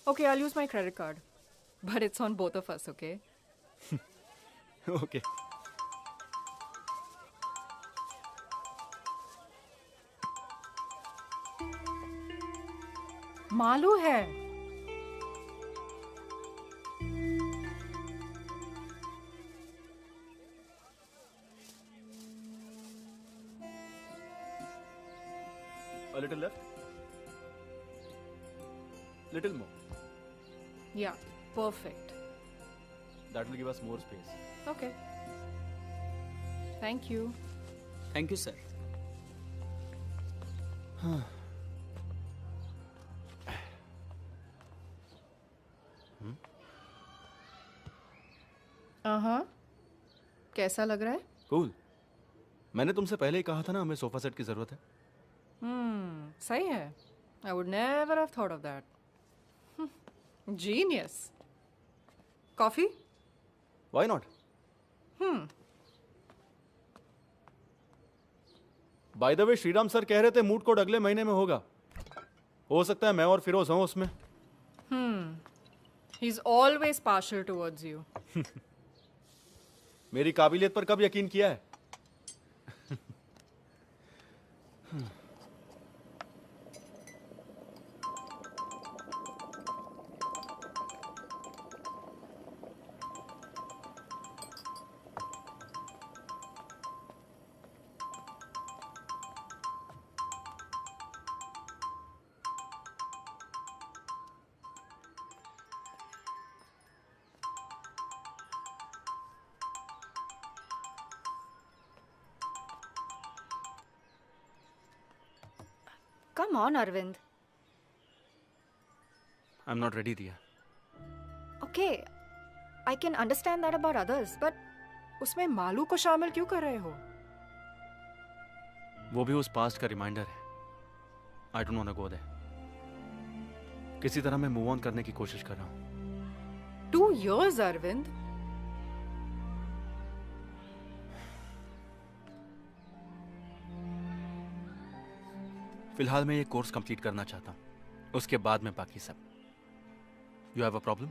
Okay, I'll use my credit card. But it's on both of us, okay? Okay. Malu है। A little left. Little more. Yeah, perfect. That will give us more space. Okay. Thank you. Thank you, sir. कैसा लग रहा है? Cool. मैंने तुमसे पहले ही कहा था ना हमें सोफा सेट की जरूरत है। सही है। I would never have thought of that. Genius. Coffee? Why not? By the way, Shriram sir कह रहे थे मूड कोर्ट अगले महीने में होगा। हो सकता है मैं और फिरोज हूं उसमें। He's always partial towards you. मेरी काबिलियत पर कब यकीन किया है? Come on, Arvind. I'm not ready, Diya. Okay, I can understand that about others, but उसमें मालू को शामिल क्यों कर रहे हो? वो भी उस पास्ट का रिमाइंडर है। I don't want to go there. किसी तरह मैं मूव ऑन करने की कोशिश कर रहा हूँ। 2 years, Arvind. फिलहाल मैं ये कोर्स कंप्लीट करना चाहता हूँ, उसके बाद में बाकी सब। You have a problem?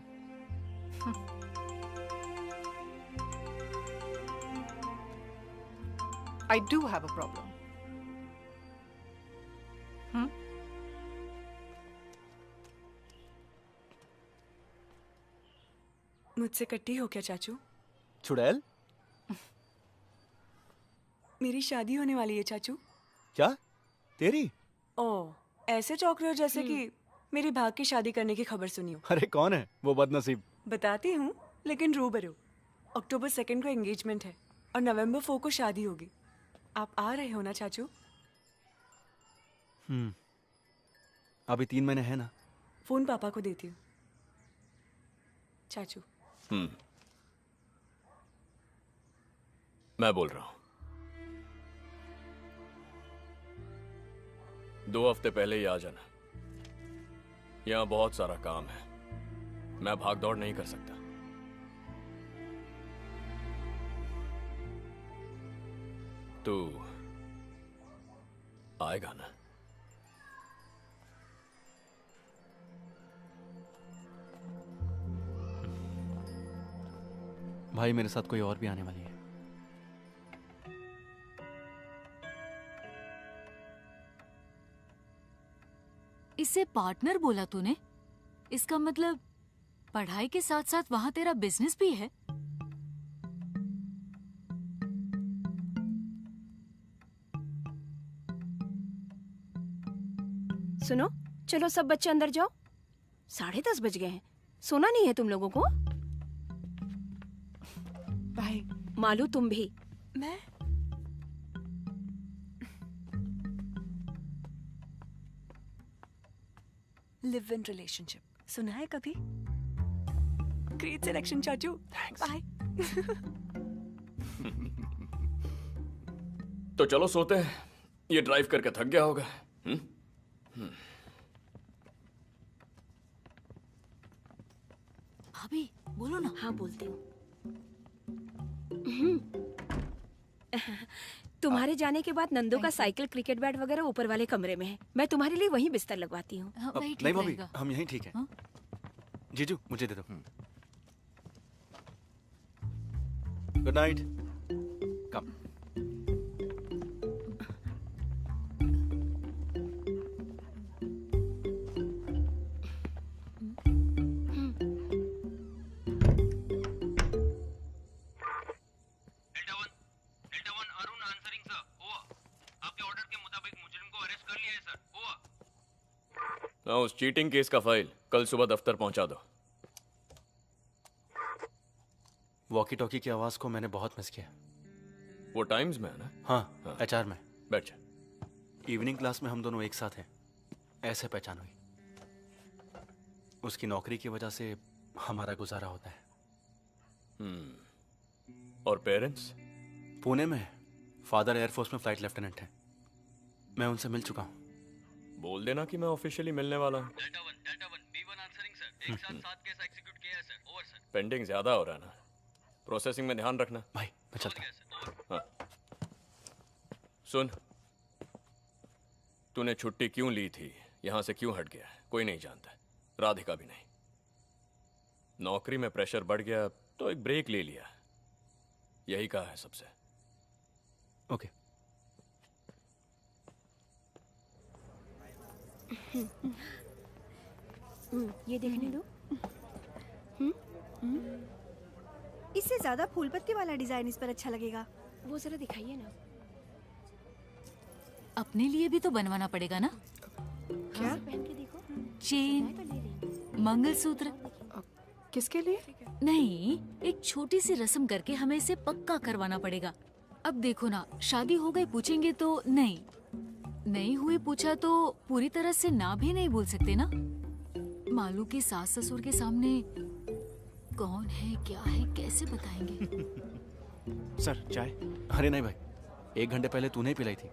I do have a problem. मुझसे कट्टी हो क्या चाचू? चुड़ैल? मेरी शादी होने वाली है चाचू। क्या? तेरी? ओह, ऐसे चौंक रहे हो जैसे कि मेरी भाग की शादी करने की खबर सुनी हो। अरे कौन है वो बदनसीब? बताती हूँ, लेकिन रूबरू। अक्टूबर 2 को एंगेजमेंट है और नवंबर 4 को शादी होगी। आप आ रहे हो ना चाचू? अभी 3 महीने हैं ना। फोन पापा को देती हूँ। चाचू। मैं बोल रहा हूं। 2 हफ्ते पहले ही आ जाना। यहां बहुत सारा काम है, मैं भाग दौड़ नहीं कर सकता। तू आएगा ना? भाई मेरे साथ कोई और भी आने वाली है। इससे पार्टनर बोला तूने? इसका मतलब पढ़ाई के साथ साथ वहां तेरा बिजनेस भी है? सुनो, चलो सब बच्चे अंदर जाओ। 10:30 बज गए हैं। सोना नहीं है तुम लोगों को? भाई मालू तुम भी। मैं लिव इन रिलेशनशिप सुना है कभी? ग्रेट सिलेक्शन चाचू। बाय। तो चलो सोते हैं, ये ड्राइव करके थक गया होगा। भाभी बोलो ना। हाँ बोलती हूँ। तुम्हारे जाने के बाद नंदो का साइकिल, क्रिकेट बैट वगैरह ऊपर वाले कमरे में है। मैं तुम्हारे लिए वहीं बिस्तर लगवाती हूँ। नहीं भाभी, हम यहीं ठीक है। जीजू मुझे दे दो। Good night. कम। उस चीटिंग केस का फाइल कल सुबह दफ्तर पहुंचा दो। वॉकी टॉकी की आवाज को मैंने बहुत मिस किया। वो टाइम्स में है ना? हाँ, एचआर में। बैठ जा। इवनिंग क्लास में हम दोनों एक साथ हैं, ऐसे पहचान हुई। उसकी नौकरी की वजह से हमारा गुजारा होता है। और पेरेंट्स? पुणे में। फादर एयरफोर्स में फ्लाइट लेफ्टिनेंट हैं। मैं उनसे मिल चुका हूँ। बोल देना कि मैं ऑफिशियली मिलने वाला हूँ। पेंडिंग ज्यादा हो रहा है ना, प्रोसेसिंग में ध्यान रखना। भाई मैं चलता हूँ। हाँ। सुन, तूने छुट्टी क्यों ली थी, यहां से क्यों हट गया, कोई नहीं जानता, राधिका भी नहीं। नौकरी में प्रेशर बढ़ गया तो एक ब्रेक ले लिया, यही कहा है सबसे। ओके। ये देखने दो। इससे ज्यादा फूल पत्ती वाला डिजाइन इस पर अच्छा लगेगा। वो जरा दिखाइए ना। अपने लिए भी तो बनवाना पड़ेगा ना? क्या? पहन के देखो। चेन, मंगलसूत्र। किसके लिए? नहीं, एक छोटी सी रस्म करके हमें इसे पक्का करवाना पड़ेगा। अब देखो ना, शादी हो गई पूछेंगे तो नहीं हुई पूछा तो पूरी तरह से ना भी नहीं बोल सकते ना। मालू के सास ससुर के सामने कौन है क्या है कैसे बताएंगे? सर चाय? अरे नहीं भाई, 1 घंटे पहले तूने ही पिलाई थी।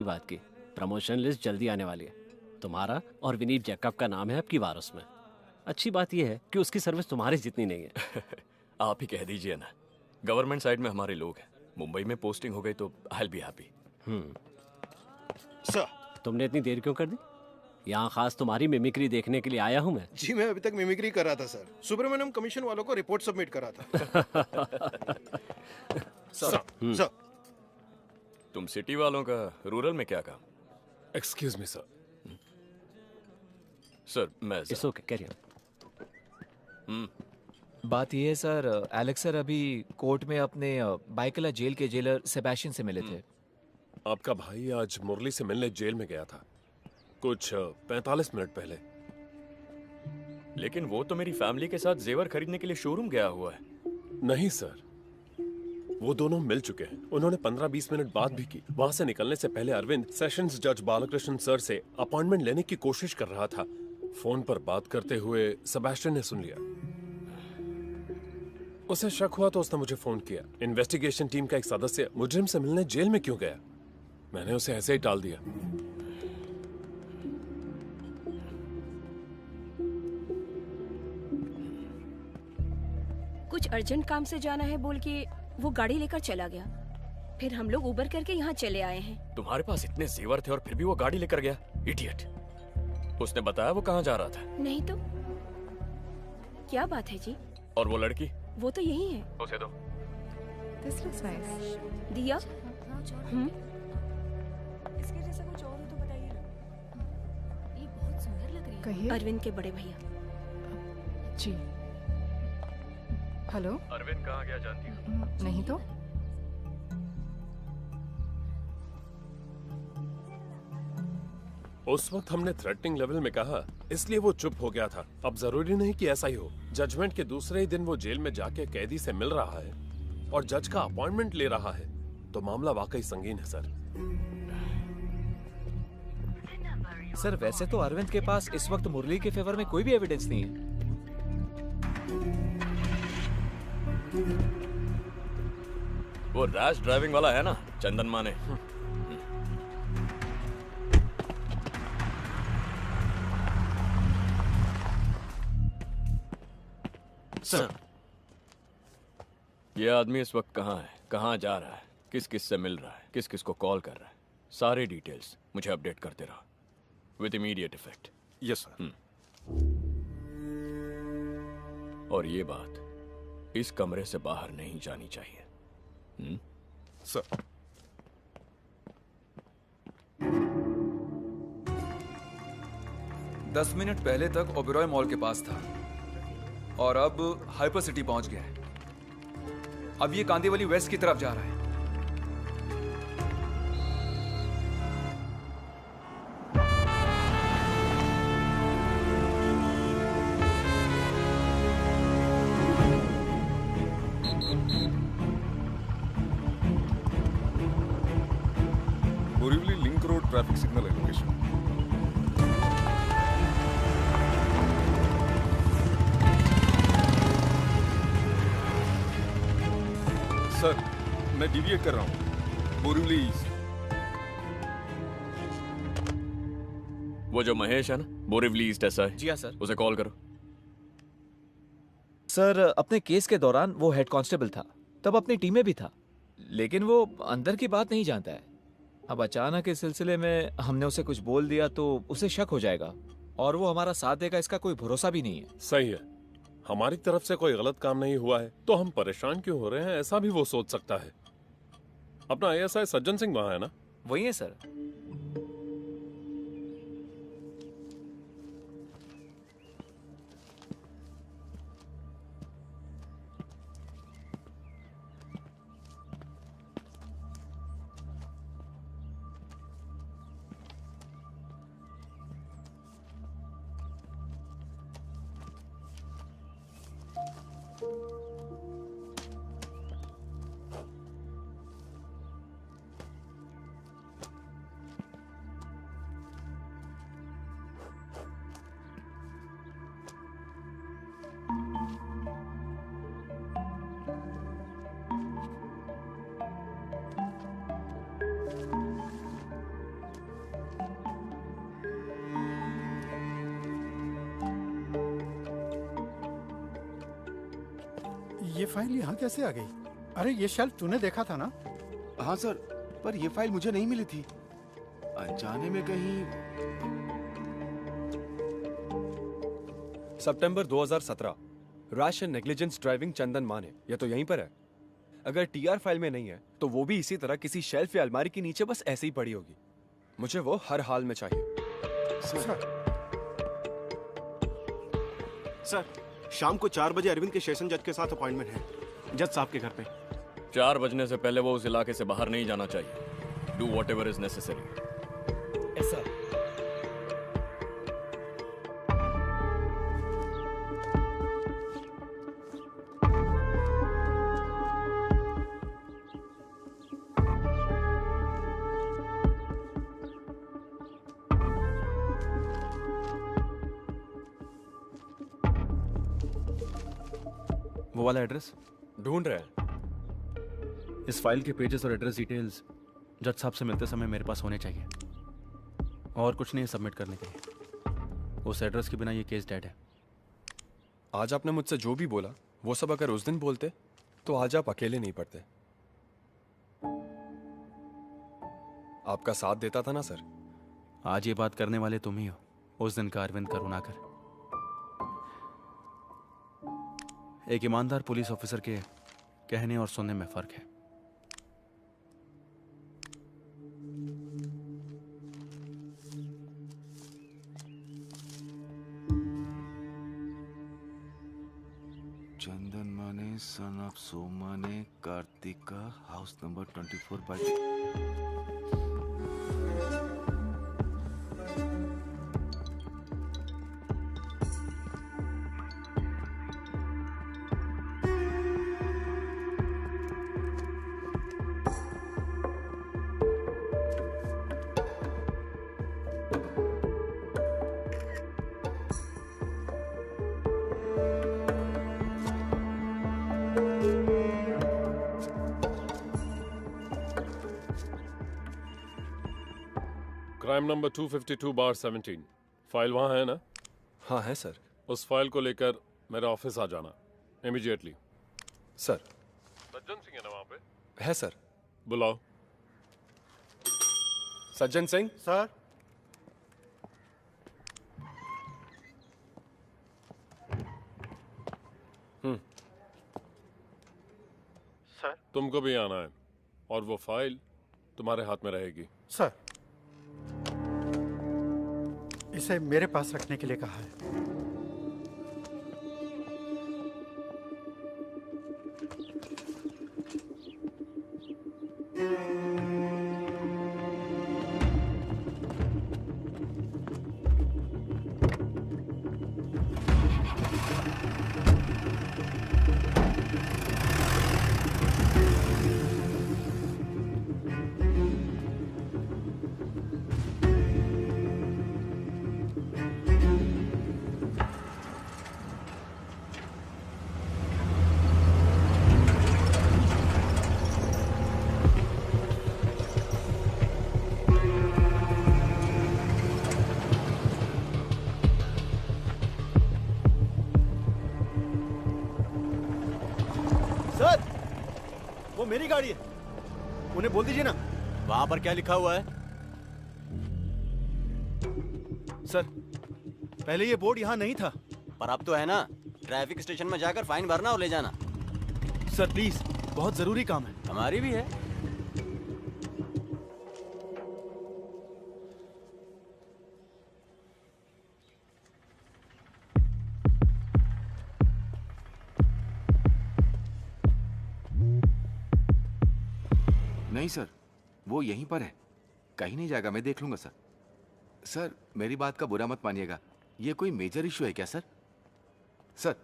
बात की। प्रमोशन लिस्ट जल्दी आने वाली है। तुम्हारा और विनीत जैकब का नाम है आपकी बार उसमें। अच्छी बात यह है कि उसकी सर्विस तुम्हारी जितनी नहीं है। आप ही कह दीजिए ना, गवर्नमेंट साइड में हमारे लोग हैं। मुंबई में पोस्टिंग हो गई तो I will be happy. Sir, तुमने इतनी देर क्यों कर दी? यहाँ खास तुम्हारी मिमिक्री देखने के लिए आया हूँ मैं। जी मैं अभी तक मिमिक्री कर रहा था सर। सुब्रमण्यम कमीशन वालों को रिपोर्ट सबमिट करा था। सर, तुम सिटी वालों का रूरल में क्या काम? Excuse me sir. सर मैं इट्स ओके, कैरी ऑन। बात यह है सर, एलेक्स सर अभी कोर्ट में अपने बाइकला जेल के जेलर सेबेस्टियन से मिले थे। आपका भाई आज मुरली से मिलने जेल में गया था कुछ 45 मिनट पहले। लेकिन वो तो मेरी फैमिली के साथ जेवर खरीदने के लिए शोरूम गया हुआ है। नहीं सर, वो दोनों मिल चुके हैं। उन्होंने 15-20 मिनट बात भी की। वहां से निकलने से पहले अरविंद सेशंस जज बालकृष्ण सर से अपॉइंटमेंट लेने की कोशिश कर रहा था। फोन पर बात करते हुए सेबेस्टियन ने सुन लिया। उसे शक हुआ तो उसने मुझे फोन किया। इन्वेस्टिगेशन टीम का एक सदस्य मुजरिम से मिलने जेल में क्यों गया? मैंने उसे ऐसे ही टाल दिया। कुछ अर्जेंट काम से जाना है बोल के वो गाड़ी लेकर चला गया। फिर हम लोग उबर करके यहाँ चले आए हैं। तुम्हारे पास इतने जेवर थे और फिर भी वो गाड़ी लेकर गया? इडियट। उसने बताया वो कहाँ जा रहा था? नहीं तो क्या बात है जी? और वो लड़की? वो तो यही है। उसे दो। This looks nice. दिया? इसके जैसा कुछ और हो तो बताइए ना। ये बहुत सुंदर लग रही है। कहिए। अरविंद के बड़े भैया। जी। हेलो। अरविंद कहाँ गया जानती हो? नहीं तो। उस वक्त हमने थ्रेटनिंग लेवल में कहा, इसलिए वो चुप हो गया था। अब जरूरी नहीं कि ऐसा ही हो। जजमेंट के दूसरे ही दिन वो जेल में जाके कैदी से मिल रहा है और जज का अपॉइंटमेंट ले रहा है, तो मामला वाकई संगीन है सर। सर वैसे तो अरविंद के पास इस वक्त मुरली के फेवर में कोई भी एविडेंस नहीं है। वो रैश ड्राइविंग वाला है ना, चंदन माने। सर, ये आदमी इस वक्त कहाँ है, कहाँ जा रहा है, किस किस से मिल रहा है, किस किस को कॉल कर रहा है, सारे डिटेल्स मुझे अपडेट करते रहो with immediate effect. Yes sir. और ये बात इस कमरे से बाहर नहीं जानी चाहिए। सर। दस मिनट पहले तक ओबेरॉय मॉल के पास था और अब हाइपर सिटी पहुंच गया है। अब ये कांदीवली वेस्ट की तरफ जा रहा है। Borivali link road traffic signal है लोकेशन। सर मैं डिविएट कर रहा हूँ बोरीवली ईस्ट। वो जो महेश है ना, बोरीवली ईस्ट ऐसा है। जी हाँ सर। उसे कॉल करो। सर अपने केस के दौरान वो हेड कांस्टेबल था, तब अपनी टीम में भी था, लेकिन वो अंदर की बात नहीं जानता है। अब अचानक इस सिलसिले में हमने उसे कुछ बोल दिया तो उसे शक हो जाएगा और वो हमारा साथ देगा, इसका कोई भरोसा भी नहीं है। सही है, हमारी तरफ से कोई गलत काम नहीं हुआ है तो हम परेशान क्यों हो रहे हैं, ऐसा भी वो सोच सकता है। अपना ASI सज्जन सिंह वहां है ना? वही है सर। ये फाइल यहाँ कैसे आ गई? अरे ये शेल्फ तूने देखा था ना? हाँ सर, पर ये फाइल मुझे नहीं मिली थी। अनजाने में कहीं। सितंबर 2017, रैश एंड नेग्लिजेंस ड्राइविंग चंदन माने। ये तो यहीं पर है। अगर टीआर फाइल में नहीं है तो वो भी इसी तरह किसी शेल्फ या अलमारी के नीचे बस ऐसे ही पड़ी होगी। मुझे वो हर हाल में चाहिए। सर, शाम को 4 बजे अरविंद के सेशन जज के साथ अपॉइंटमेंट है, जज साहब के घर पे। 4 बजने से पहले वो उस इलाके से बाहर नहीं जाना चाहिए। Do what ever is necessary. ऐसा वो वाला एड्रेस ढूंढ रहे हैं। इस फाइल के पेजेस और एड्रेस डिटेल्स जज साहब से मिलते समय मेरे पास होने चाहिए, और कुछ नहीं सबमिट करने के लिए। उस एड्रेस के बिना ये केस डेड है। आज आपने मुझसे जो भी बोला वो सब अगर उस दिन बोलते तो आज आप अकेले नहीं पड़ते। आपका साथ देता था ना सर। आज ये बात करने वाले तुम ही हो, उस दिन का अरविंद करुणाकर। एक ईमानदार पुलिस ऑफिसर के कहने और सुनने में फर्क है। चंदन माने, सन ऑफ सोमा ने, Karthika, house number 24/। Crime number 252/17। File वहाँ है ना? हाँ है सर। उस फाइल को लेकर मेरे ऑफिस आ जाना इमीडिएटली। सर। सज्जन सिंह है ना वहाँ पे? है सर। बुलाओ। सज्जन सिंह। सर। सर। तुमको भी आना है, और वो फाइल तुम्हारे हाथ में रहेगी। सर, इसे मेरे पास रखने के लिए कहा है। वो मेरी गाड़ी है, उन्हें बोल दीजिए ना। वहां पर क्या लिखा हुआ है? सर, पहले ये बोर्ड यहाँ नहीं था। पर अब तो है ना। ट्रैफिक स्टेशन में जाकर फाइन भरना और ले जाना। सर प्लीज, बहुत जरूरी काम है। हमारी भी है। नहीं सर, वो यहीं पर है, कहीं नहीं जाएगा, मैं देख लूंगा सर। सर मेरी बात का बुरा मत मानिएगा, ये कोई मेजर इशू है क्या सर? Sir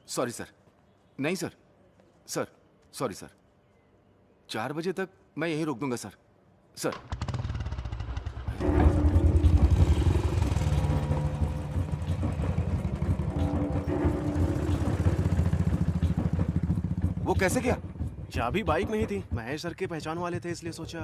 sorry sir. नहीं सर, सर सॉरी सर। 4 बजे तक मैं यहीं रोक दूंगा सर। सर वो कैसे किया? चाबी बाइक में ही थी, महेश सर के पहचान वाले थे इसलिए सोचा।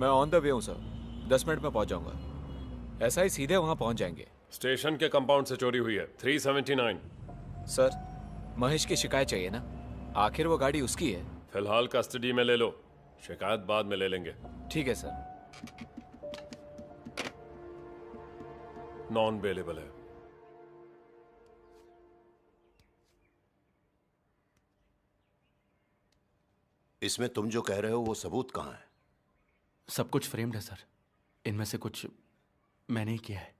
मैं ऑन द वे हूँ सर, 10 मिनट में पहुंच जाऊंगा। ऐसा ही सीधे वहां पहुंच जाएंगे। स्टेशन के कंपाउंड से चोरी हुई है 379। सर महेश की शिकायत चाहिए ना, आखिर वो गाड़ी उसकी है। फिलहाल कस्टडी में ले लो, शिकायत बाद में ले लेंगे। ठीक है सर। नॉन बेलेबल है। इसमें तुम जो कह रहे हो वो सबूत कहाँ है? सब कुछ फ्रेम्ड है सर, इनमें से कुछ मैंने ही किया है।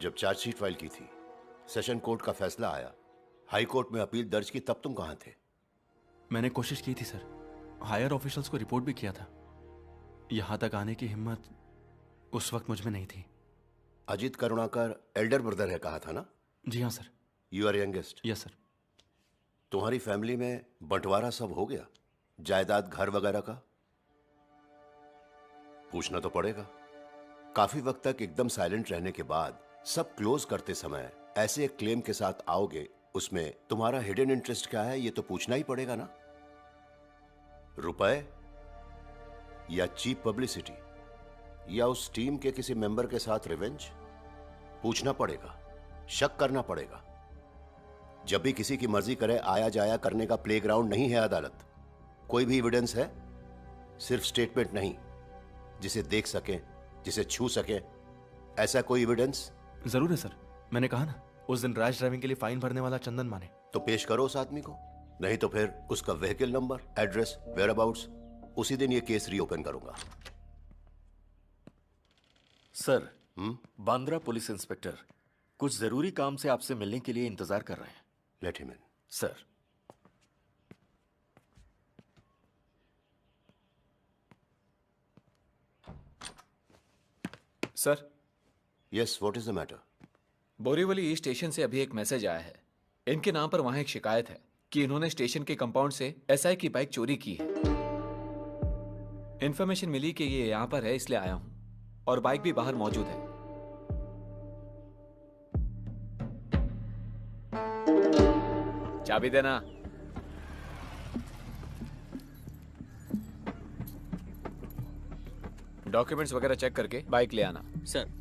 जब चार्जशीट फाइल की थी, सेशन कोर्ट का फैसला आया, हाई कोर्ट में अपील दर्ज की, तब तुम कहाँ थे? मैंने कोशिश की थी सर, हायर ऑफिशियल्स को रिपोर्ट भी किया था। यहां तक आने की हिम्मत उस वक्त मुझ में नहीं थी। अजीत करुणाकर एल्डर ब्रदर है कहा था ना? जी हाँ sir. You are youngest? Yes sir. तुम्हारी फैमिली में बंटवारा सब हो गया, जायदाद घर वगैरह का? पूछना तो पड़ेगा। काफी वक्त तक एकदम साइलेंट रहने के बाद सब क्लोज करते समय ऐसे एक क्लेम के साथ आओगे, उसमें तुम्हारा हिडन इंटरेस्ट क्या है ये तो पूछना ही पड़ेगा ना। रुपए या चीप पब्लिसिटी या उस टीम के किसी मेंबर के साथ रिवेंज? पूछना पड़ेगा, शक करना पड़ेगा। जब भी किसी की मर्जी करे आया जाया करने का प्लेग्राउंड नहीं है अदालत। कोई भी एविडेंस है, सिर्फ स्टेटमेंट नहीं, जिसे देख सके, जिसे छू सके, ऐसा कोई एविडेंस? जरूर है सर, मैंने कहा ना उस दिन रैश ड्राइविंग के लिए फाइन भरने वाला चंदन माने। तो पेश करो उस आदमी को, नहीं तो फिर उसका व्हीकल नंबर, एड्रेस, वेयरअबाउट्स, उसी दिन ये केस रीओपन करूंगा। सर, बांद्रा पुलिस इंस्पेक्टर कुछ जरूरी काम से आपसे मिलने के लिए इंतजार कर रहे हैं। Let him in. Sir. Sir. Yes, what is the matter? Borivali station से अभी एक मैसेज आया है। इनके नाम पर वहां एक शिकायत है कि इन्होंने स्टेशन के कंपाउंड से एसआई की बाइक चोरी की है। इन्फॉर्मेशन मिली कि ये यहां पर है, इसलिए आया हूं, और बाइक भी बाहर मौजूद है। चाबी देना। डॉक्यूमेंट्स वगैरह चेक करके बाइक ले आना। सर।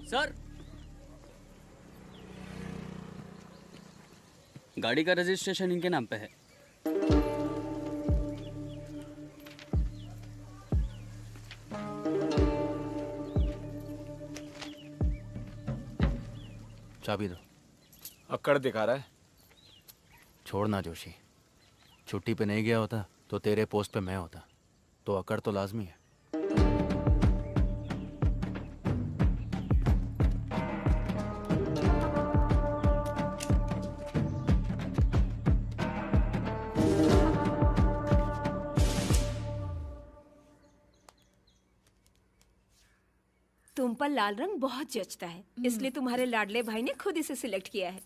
सर, गाड़ी का रजिस्ट्रेशन इनके नाम पे है। चाबी दो। अक्कड़ दिखा रहा है। छोड़ना जोशी, छुट्टी पे नहीं गया होता तो तेरे पोस्ट पे मैं होता, तो अकड़ तो लाजमी है। तुम पर लाल रंग बहुत जचता है, इसलिए तुम्हारे लाडले भाई ने खुद इसे सिलेक्ट किया है।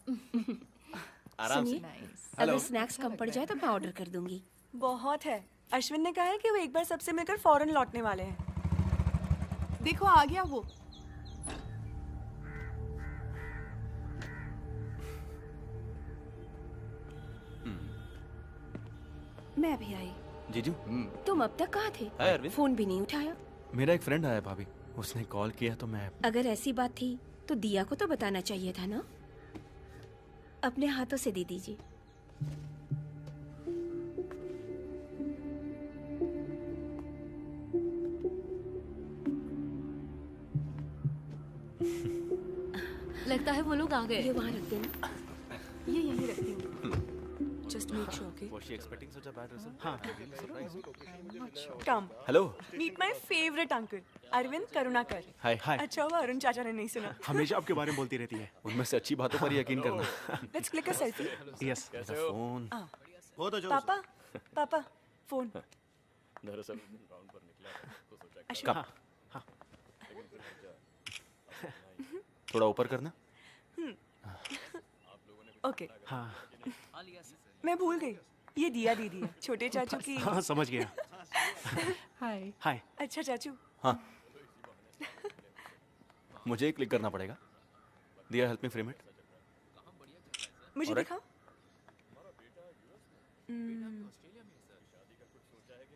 आराम से। सुनिए, अगर स्नैक्स कम पड़ जाए तो मैं ऑर्डर कर दूंगी। बहुत है। अश्विन ने कहा है कि वो एक बार सबसे मिलकर फौरन लौटने वाले हैं। देखो आ गया वो। मैं भी आई। जीजू। तुम अब तक कहाँ थे? हाय अरविंद। फोन भी नहीं उठाया। मेरा एक फ्रेंड आया भाभी, उसने कॉल किया तो मैं। अगर ऐसी बात थी तो दिया को तो बताना चाहिए था ना। अपने हाथों से दे दीजिए। लगता है वो लोग आ गए। ये वहाँ रख देना। ये यहीं रख दूंगी। Just make sure, okay? Was she expecting such a bad result? हाँ। Really surprised. Come. Hello. Meet my favorite uncle, Arvind Karunakar. Hi. Hi. अच्छा हुआ अरुण चाचा ने नहीं सुना। हमेशा आपके बारे में बोलती रहती है। उनमें से अच्छी बातों पर यकीन करना। Let's click a selfie. Yes. Phone. पापा, पापा, फोन। दरअसल ग्राउंड पर निकला तो सोचा कि अश्विन। थोड़ा ऊपर करना। ओके। हाँ। मैं भूल गई, ये दिया दीदी है, छोटे चाचू की। हाँ समझ गया। हाय। हाय। अच्छा चाचू। हाँ। मुझे क्लिक करना पड़ेगा। Diya, help me frame it. मुझे Alright. दिखा।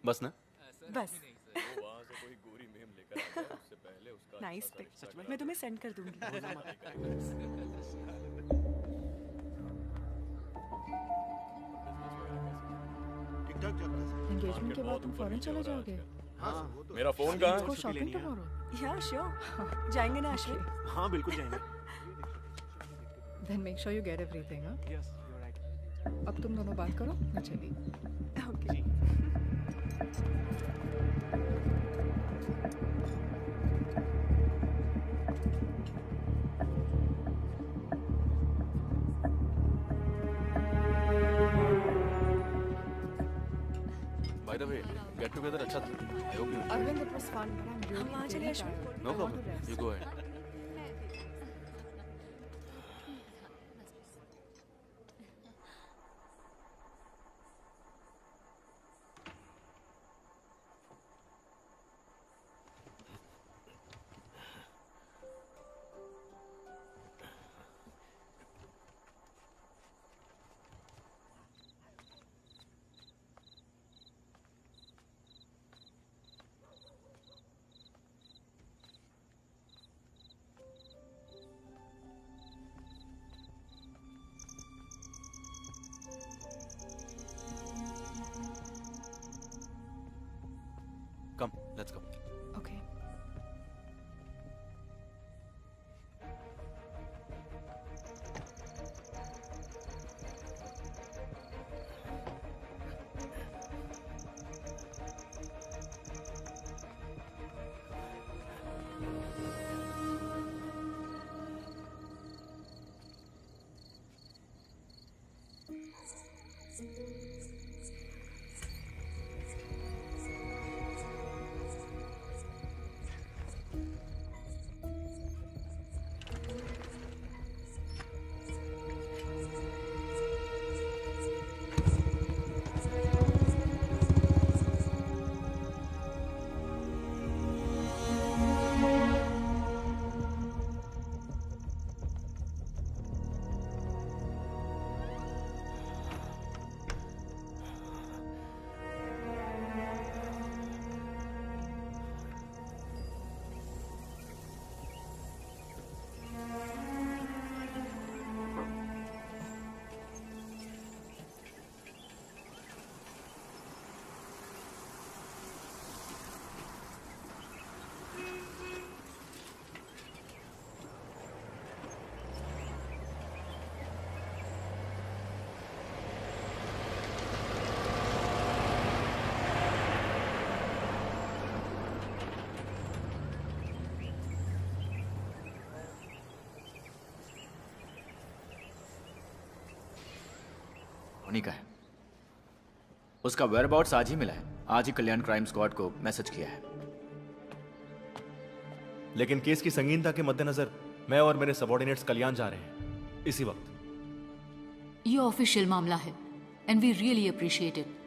बस ना? बस। Nice pic. मैं तुम्हें सेंड कर दूंगी। एंगेजमेंट के बाद तुम फॉरेन चले जाओगे? मेरा फोन कहाँ Let's go है? shopping tomorrow. या श्योर। जाएंगे ना आश्रय? हाँ बिल्कुल जाएंगे। Then make sure you get everything, huh? Yes, you're right. अब तुम दोनों बात करो, मैं चली। Okay. By the way, get together अच्छा था। I hope you enjoyed. Arvind, it was fun, but I'm really हम वहाँ चले really आश्रय? tired. No I want problem. to rest. You go ahead. Come, let's go. Okay. उन्हीं का है। उसका वेयरअबाउट्स आज ही मिला है। आज ही कल्याण क्राइम स्क्वाड को मैसेज किया है। लेकिन केस की संगीनता के मद्देनजर मैं और मेरे सबॉर्डिनेट्स कल्याण जा रहे हैं इसी वक्त। ये ऑफिशियल मामला है and we really appreciate it,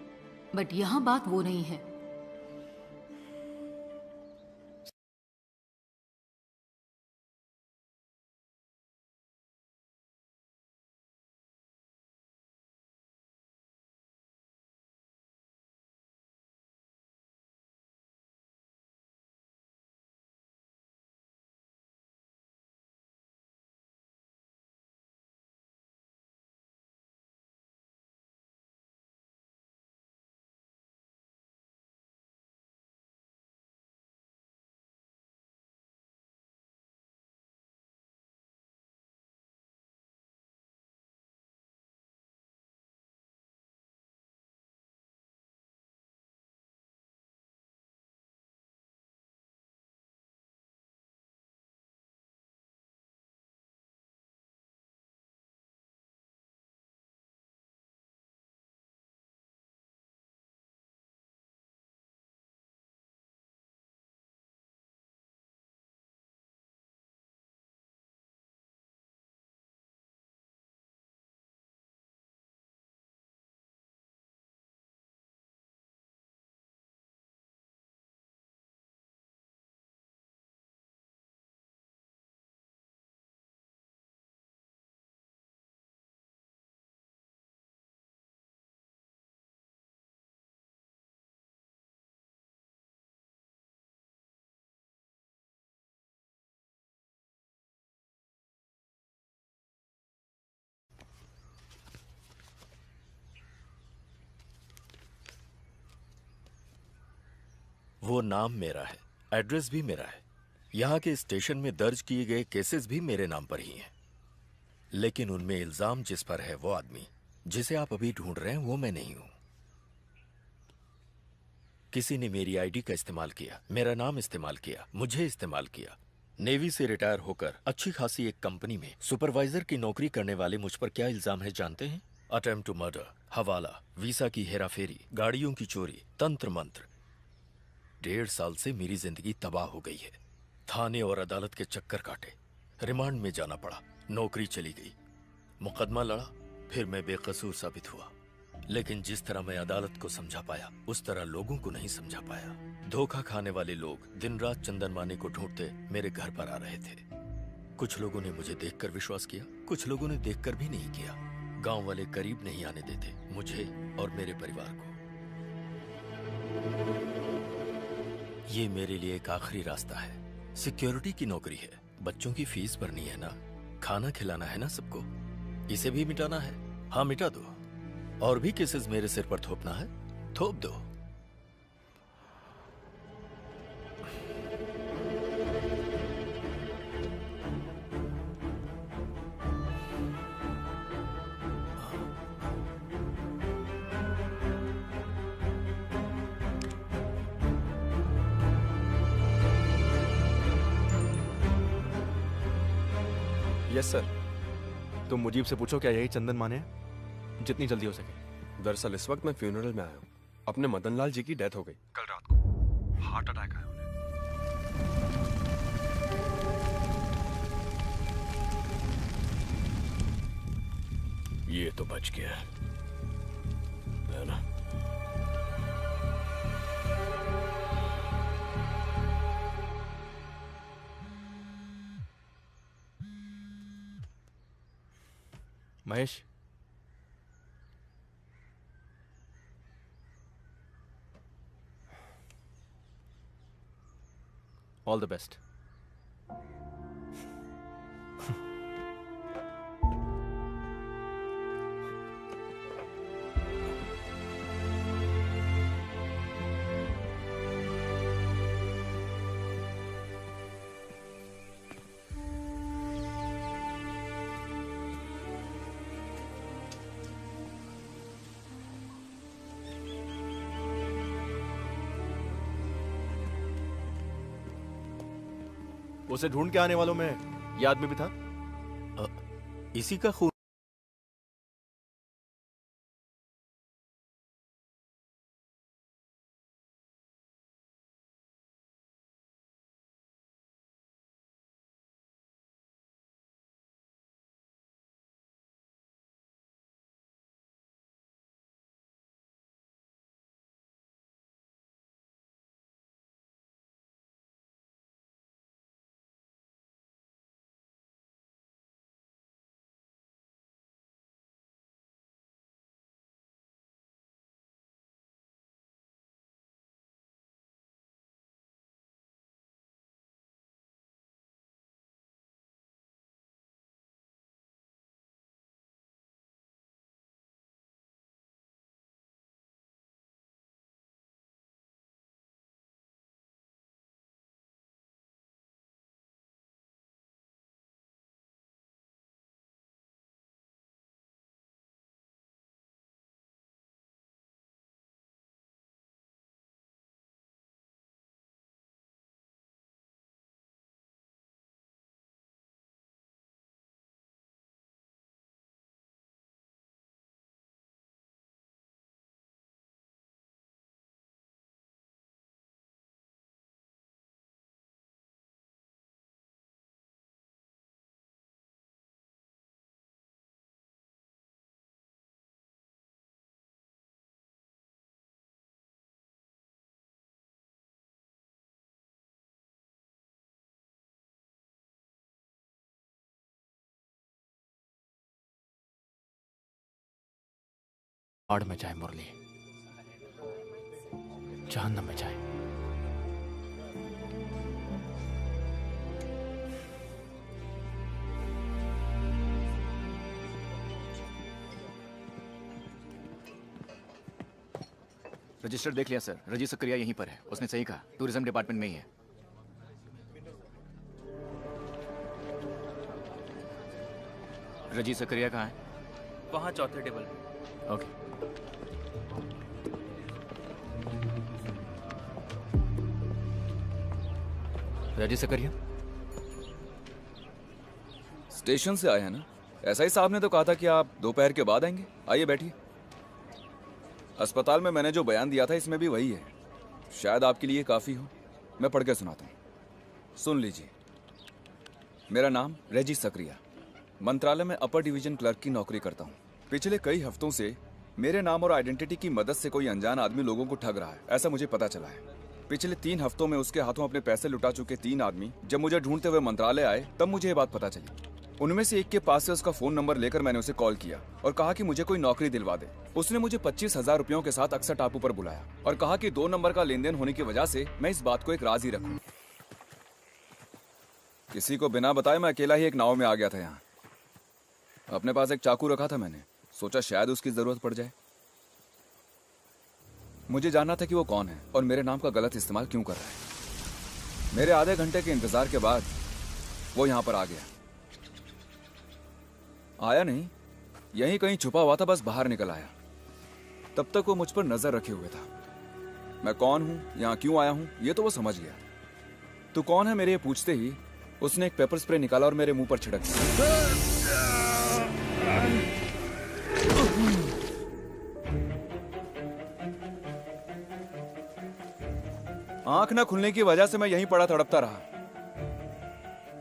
but यहाँ बात वो नहीं है। वो नाम मेरा है, एड्रेस भी मेरा है, यहाँ के स्टेशन में दर्ज किए गए केसेस भी मेरे नाम पर ही हैं। लेकिन उनमें इल्जाम जिस पर है वो आदमी जिसे आप अभी ढूंढ रहे हैं वो मैं नहीं हूं। किसी ने मेरी आईडी का इस्तेमाल किया, मेरा नाम इस्तेमाल किया, मुझे इस्तेमाल किया। नेवी से रिटायर होकर अच्छी खासी एक कंपनी में सुपरवाइजर की नौकरी करने वाले मुझ पर क्या इल्जाम है जानते हैं? अटेम्प्ट टू मर्डर, हवाला, वीसा की हेराफेरी, गाड़ियों की चोरी, तंत्र मंत्र। 1.5 साल से मेरी जिंदगी तबाह हो गई है। थाने और अदालत के चक्कर काटे, रिमांड में जाना पड़ा, नौकरी चली गई, मुकदमा लड़ा, फिर मैं बेकसूर साबित हुआ। लेकिन जिस तरह मैं अदालत को समझा पाया उस तरह लोगों को नहीं समझा पाया। धोखा खाने वाले लोग दिन रात चंदन माने को ढूंढते मेरे घर पर आ रहे थे। कुछ लोगों ने मुझे देखकर विश्वास किया, कुछ लोगों ने देखकर भी नहीं किया। गांव वाले करीब नहीं आने देते मुझे और मेरे परिवार को। ये मेरे लिए एक आखिरी रास्ता है। सिक्योरिटी की नौकरी है, बच्चों की फीस भरनी है ना, खाना खिलाना है ना सबको। इसे भी मिटाना है? हाँ मिटा दो। और भी केसेस मेरे सिर पर थोपना है? थोप दो। Yes sir. तुम मुजीब से पूछो क्या यही चंदन माने हैं? जितनी जल्दी हो सके। दरअसल इस वक्त मैं फ्यूनरल में आया हूँ। अपने मदन लाल जी की डेथ हो गई कल रात को, हार्ट अटैक आया उन्हें। ये तो बच गया है ना? Mahesh, all the best. उसे ढूंढ के आने वालों में ये आदमी भी था? इसी का खून। आड़ में जाए मुरली, जहन्नम में जाए। रजिस्टर देख लिया सर, रजी सक्रिया यहीं पर है। उसने सही कहा, टूरिज्म डिपार्टमेंट में ही है। रजी सक्रिया कहाँ है? वहाँ चौथे टेबल पे। ओके। रजी सक्रिया स्टेशन से आए हैं ना? ऐसा ही साहब ने तो कहा था कि आप दोपहर के बाद आएंगे। आइए बैठिए। अस्पताल में मैंने जो बयान दिया था इसमें भी वही है। शायद आपके लिए काफ़ी हो। मैं पढ़ के सुनाता हूँ, सुन लीजिए। मेरा नाम रेजी सक्रिया, मंत्रालय में अपर डिवीजन क्लर्क की नौकरी करता हूँ। पिछले कई हफ्तों से मेरे नाम और आइडेंटिटी की मदद से कोई अनजान आदमी लोगों को ठग रहा है, ऐसा मुझे पता चला है। पिछले 3 हफ्तों में उसके हाथों अपने पैसे लुटा चुके 3 आदमी जब मुझे ढूंढते हुए मंत्रालय आए तब मुझे ये बात पता चली। उनमें से एक के पास से उसका फोन नंबर लेकर मैंने उसे कॉल किया और कहा कि मुझे कोई नौकरी दिलवा दे। उसने मुझे 25,000 रुपयों के साथ अक्सर टापू पर बुलाया और कहा कि 2 नंबर का लेन देन होने की वजह से मैं इस बात को एक राज ही रखूं। किसी को बिना बताए मैं अकेला ही एक नाव में आ गया था यहाँ। अपने पास एक चाकू रखा था, मैंने सोचा शायद उसकी जरूरत पड़ जाए। मुझे जानना था कि वो कौन है और मेरे नाम का गलत इस्तेमाल क्यों कर रहा है। मेरे आधे घंटे के इंतजार के बाद वो यहाँ पर आ गया। आया नहीं, यहीं कहीं छुपा हुआ था, बस बाहर निकल आया। तब तक वो मुझ पर नजर रखे हुए था। मैं कौन हूं, यहाँ क्यों आया हूं, ये तो वो समझ गया। तू कौन है मेरे ये पूछते ही उसने एक पेपर स्प्रे निकाला और मेरे मुंह पर छिड़क दिया। आंख न खुलने की वजह से मैं यहीं पड़ा तड़पता रहा।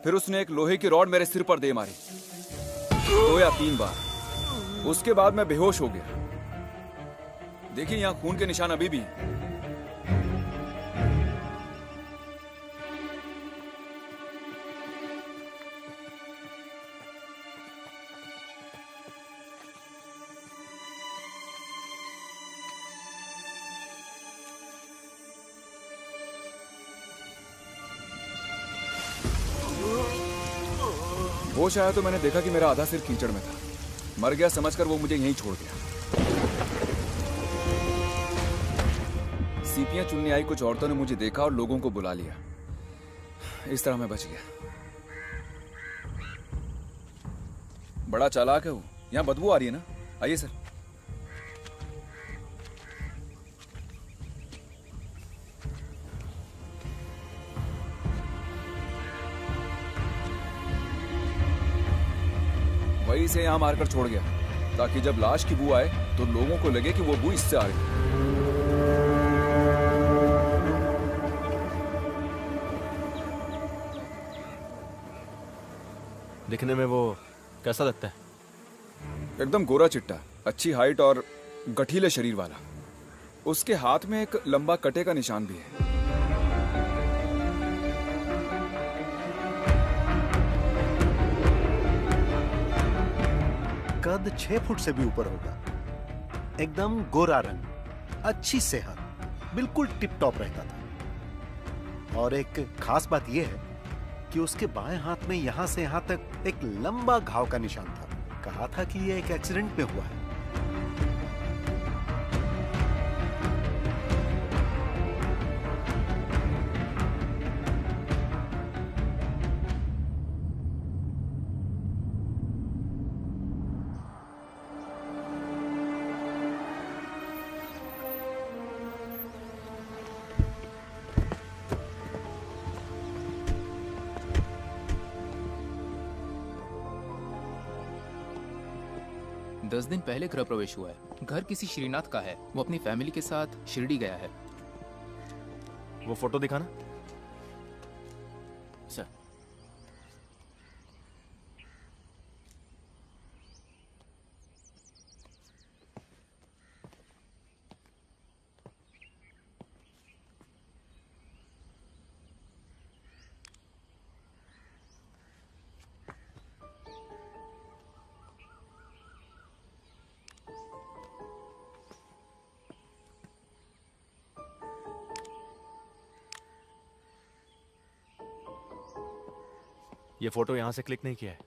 फिर उसने एक लोहे की रॉड मेरे सिर पर दे मारी 2 या 3 बार। उसके बाद मैं बेहोश हो गया। देखिए यहां खून के निशान अभी भी हैं। होश आया तो मैंने देखा कि मेरा आधा सिर कीचड़ में था। मर गया समझकर वो मुझे यहीं छोड़ गया। सीपियां चुनने आई कुछ औरतों ने मुझे देखा और लोगों को बुला लिया। इस तरह मैं बच गया। बड़ा चालाक है वो। यहां बदबू आ रही है ना? आइए सर। वही से यहां मारकर छोड़ गया ताकि जब लाश की बू आए तो लोगों को लगे कि वो बू इससे आ रही है। दिखने में वो कैसा लगता है? एकदम गोरा चिट्टा, अच्छी हाइट और गठीले शरीर वाला। उसके हाथ में एक लंबा कटे का निशान भी है। कद 6 फुट से भी ऊपर होगा। एकदम गोरा रंग, अच्छी सेहत, बिल्कुल टिप टॉप रहता था। और एक खास बात यह है कि उसके बाएं हाथ में यहां से यहां तक एक लंबा घाव का निशान था। कहा था कि यह एक एक्सीडेंट में हुआ है। दस दिन पहले गृह प्रवेश हुआ है। घर किसी श्रीनाथ का है। वो अपनी फैमिली के साथ शिरडी गया है। वो फोटो दिखाना। सर, ये फोटो यहां से क्लिक नहीं किया है।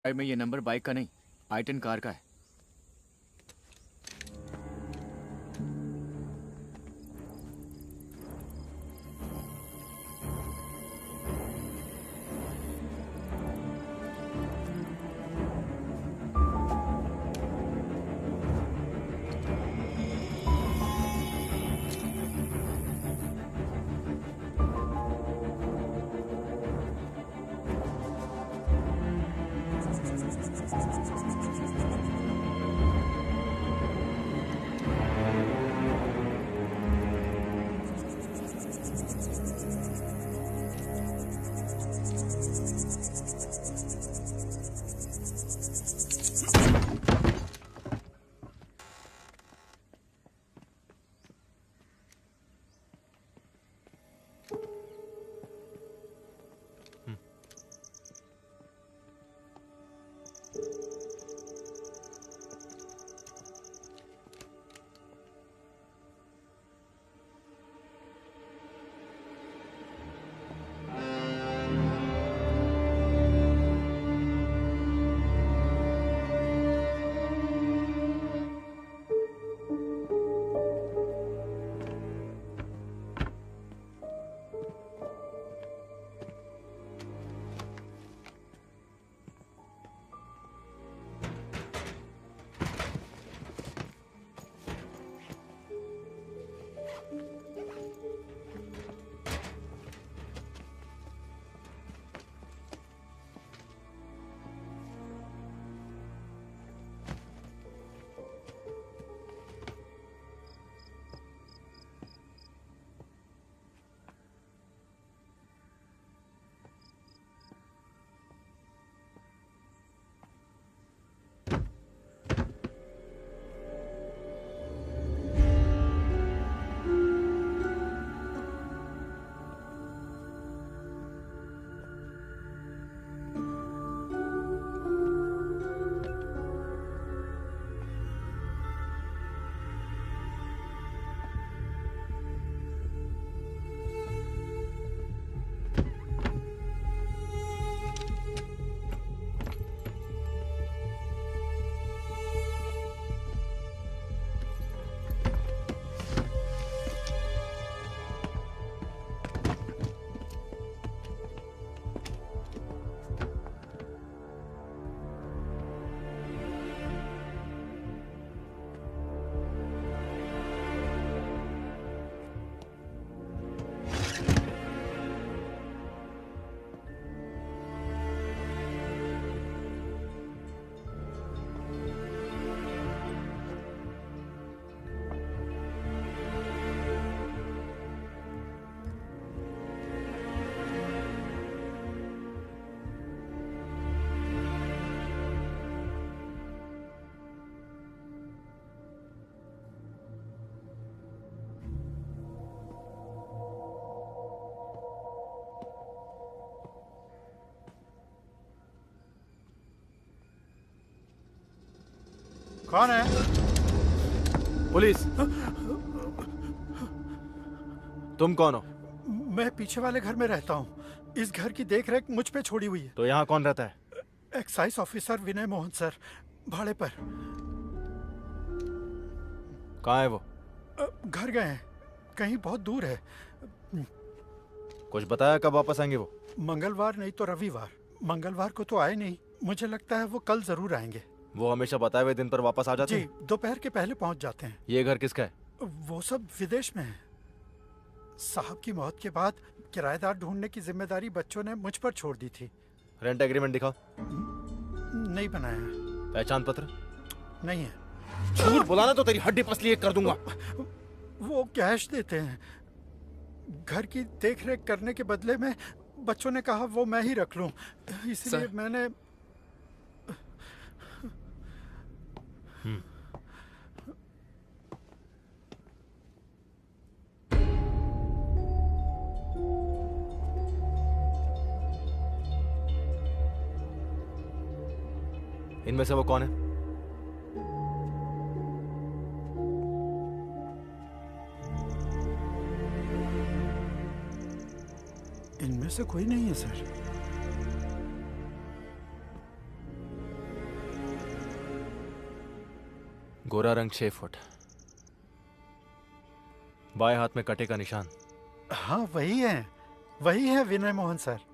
में ये नंबर बाइक का नहीं, i10 कार का है। कौन है? पुलिस। तुम कौन हो? मैं पीछे वाले घर में रहता हूँ। इस घर की देखरेख मुझ पे छोड़ी हुई है। तो यहाँ कौन रहता है? एक्साइज ऑफिसर विनय मोहन सर, भाड़े पर। कहाँ है वो? घर गए हैं, कहीं बहुत दूर है। कुछ बताया कब वापस आएंगे वो? मंगलवार नहीं तो रविवार। मंगलवार को तो आए नहीं, मुझे लगता है वो कल जरूर आएंगे। वो हमेशा बताए हुए दिन पर वापस आ जाते जी, हैं? दोपहर के पहले पहुंच जाते हैं। ये घर किसका है? वो सब विदेश में है। साहब की मौत के बाद किराएदार ढूंढने की जिम्मेदारी बच्चों ने मुझ पर छोड़ दी थी। रेंट एग्रीमेंट दिखाओ। नहीं बनाया है। पहचान पत्र? नहीं है। झूठ बुलाना तो तेरी हड्डी पसली एक कर दूंगा। वो कैश देते हैं। घर की देखरेख करने के बदले में बच्चों ने कहा वो मैं ही रख लूं, इसलिए मैंने। इनमें से वो कौन है? इनमें से कोई नहीं है सर। गोरा रंग 6 फुट, बाएं हाथ में कटे का निशान। हाँ वही है विनय मोहन सर।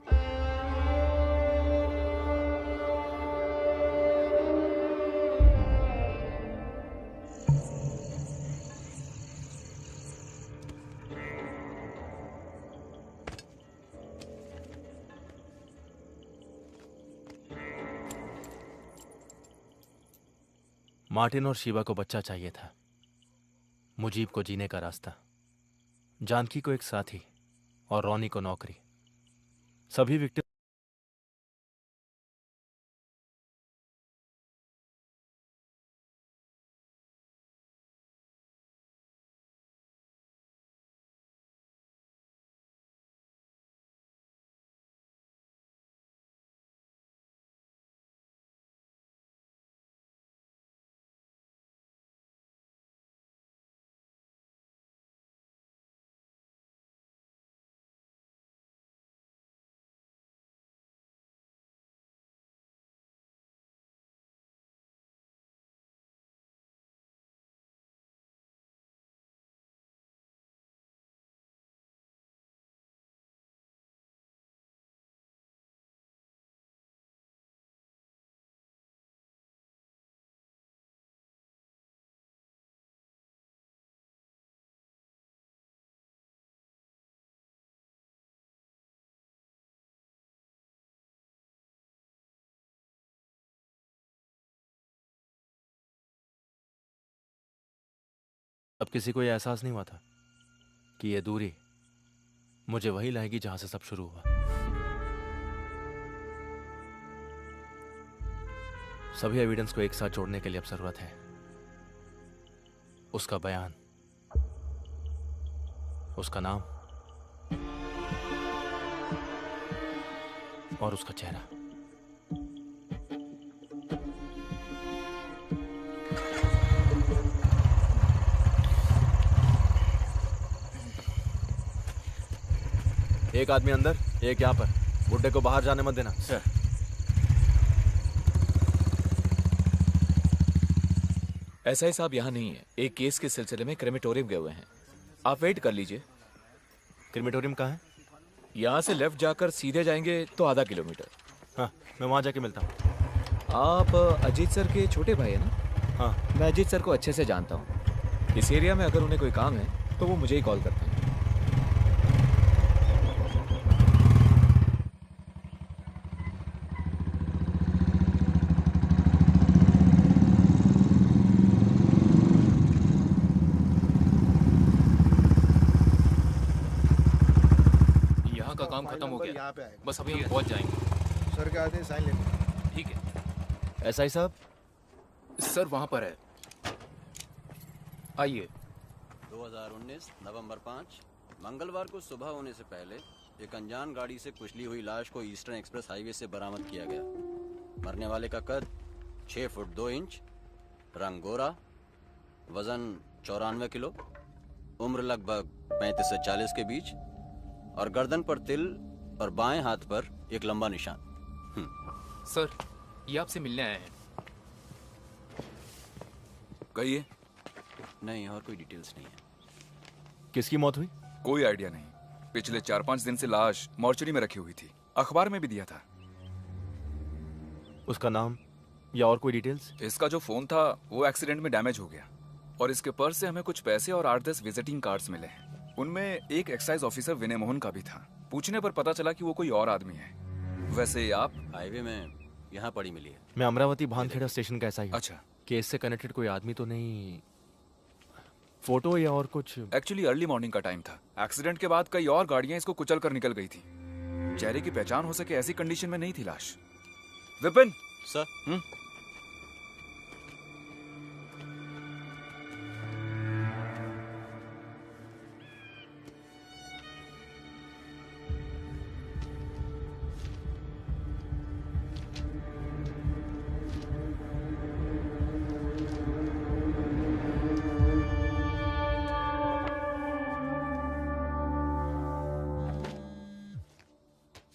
मार्टिन और शीबा को बच्चा चाहिए था, मुजीब को जीने का रास्ता, जानकी को एक साथी और रॉनी को नौकरी। सभी विक्टिम अब किसी को यह एहसास नहीं हुआ था कि यह दूरी मुझे वही लाएगी जहां से सब शुरू हुआ। सभी एविडेंस को एक साथ जोड़ने के लिए अब जरूरत है उसका बयान, उसका नाम और उसका चेहरा। एक आदमी अंदर, एक यहां पर। बुड्ढे को बाहर जाने मत देना। सर। एसआई साहब यहाँ नहीं है, एक केस के सिलसिले में क्रेमेटोरियम गए हुए हैं। आप वेट कर लीजिए। क्रेमेटोरियम कहाँ है? यहाँ से लेफ्ट जाकर सीधे जाएंगे तो आधा किलोमीटर। हाँ, मैं वहाँ जाके मिलता हूँ। आप अजीत सर के छोटे भाई है ना? हाँ। मैं अजीत सर को अच्छे से जानता हूँ। इस एरिया में अगर उन्हें कोई काम है तो वो मुझे ही कॉल करते हैं। काम खत्म हो गया, बस अभी हम पहुंच जाएंगे। सर के आते साइन लेंगे। ठीक है। एसआई साहब। सर वहां पर है, आइए। 2019 नवंबर 5 मंगलवार को सुबह होने से पहले एक अनजान गाड़ी से कुचली हुई लाश को ईस्टर्न एक्सप्रेस हाईवे से बरामद किया गया। मरने वाले का कद 6 फुट 2 इंच, रंग गोरा, वजन 94 किलो, उम्र लगभग 35 से 40 के बीच और गर्दन पर तिल और बाएं हाथ पर एक लंबा निशान। सर, ये आपसे मिलने आए हैं। कहिए। नहीं, और कोई डिटेल्स नहीं है। किसकी मौत हुई? कोई आइडिया नहीं। पिछले 4-5 दिन से लाश मॉर्चरी में रखी हुई थी, अखबार में भी दिया था। उसका नाम या और कोई डिटेल्स? इसका जो फोन था वो एक्सीडेंट में डैमेज हो गया और इसके पर्स से हमें कुछ पैसे और 8-10 विजिटिंग कार्ड्स मिले हैं। उनमें एक एक्साइज ऑफिसर विनय मोहन का भी था। पूछने पर पता चला कि वो कोई और आदमी है। वैसे आप? हाईवे में यहाँ पड़ी मिली है। मैं अमरावती भानखेड़ा स्टेशन का एसआई हूं। अच्छा। केस से कनेक्टेड कोई आदमी तो नहीं? फोटो या और कुछ? एक्चुअली अर्ली मॉर्निंग का टाइम था। एक्सीडेंट के बाद कई और गाड़ियां इसको कुचल कर निकल गई थी। चेहरे की पहचान हो सके ऐसी कंडीशन में नहीं थी लाश। विपिन। सर।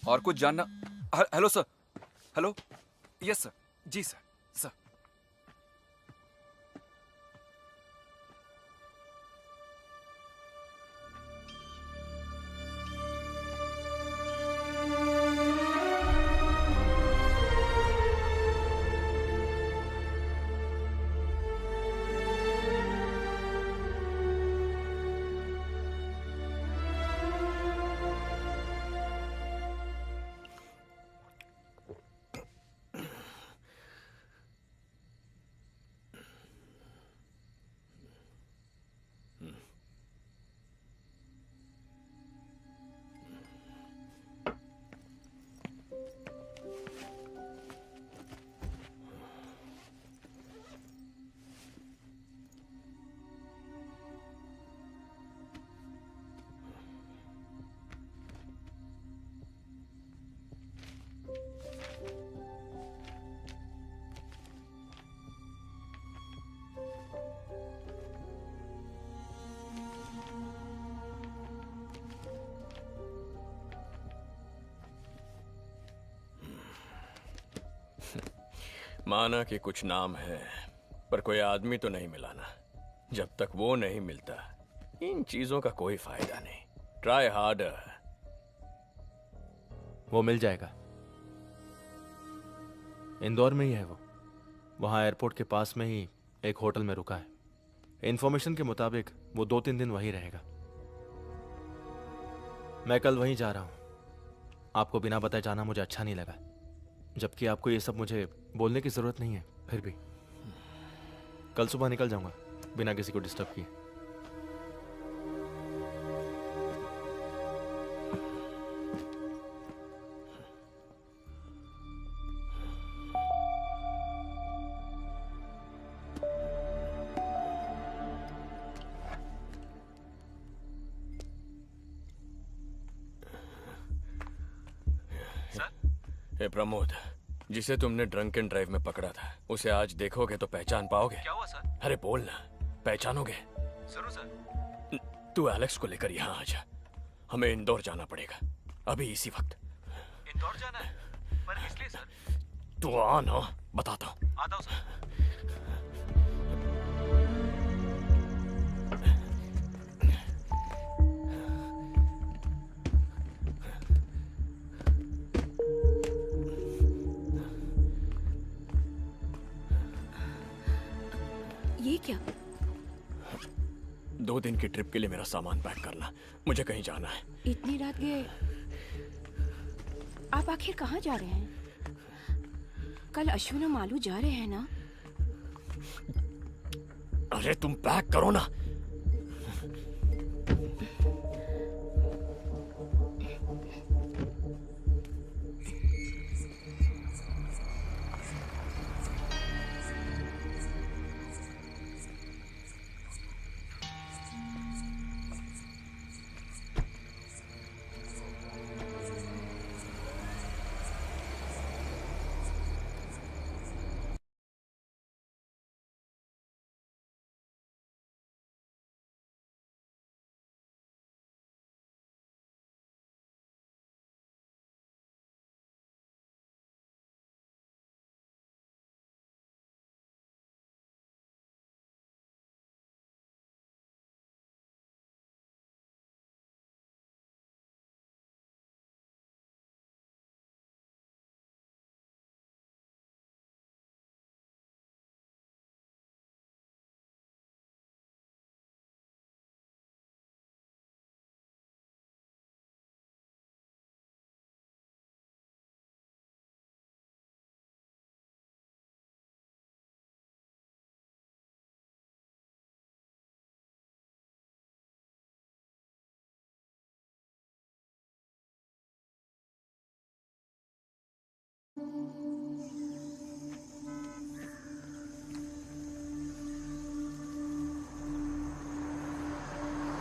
और कुछ जानना? Hello sir. Hello. Yes sir. जी सर। सर माना कि कुछ नाम है, पर कोई आदमी तो नहीं मिला ना। जब तक वो नहीं मिलता इन चीजों का कोई फायदा नहीं। Try harder. वो मिल जाएगा। इंदौर में ही है वो। वहां एयरपोर्ट के पास में ही एक होटल में रुका है। इंफॉर्मेशन के मुताबिक वो 2-3 दिन वहीं रहेगा। मैं कल वहीं जा रहा हूं। आपको बिना बताए जाना मुझे अच्छा नहीं लगा, जबकि आपको ये सब मुझे बोलने की जरूरत नहीं है। फिर भी कल सुबह निकल जाऊंगा बिना किसी को डिस्टर्ब किए। ए प्रमोद, जिसे तुमने ड्रंक एंड ड्राइव में पकड़ा था, उसे आज देखोगे तो पहचान पाओगे? क्या हुआ सर? अरे बोल ना, पहचानोगे? जरूर सर। तू एलेक्स को लेकर यहाँ आ जा। हमें इंदौर जाना पड़ेगा अभी इसी वक्त। इंदौर जाना है? पर इसलिए सर? तू आ ना, बताता हूँ। आता हूँ सर। ये क्या? 2 दिन की ट्रिप के लिए मेरा सामान पैक करना, मुझे कहीं जाना है। इतनी रात गए? आप आखिर कहाँ जा रहे हैं? कल अश्विन और मालू जा रहे हैं ना? अरे तुम पैक करो ना।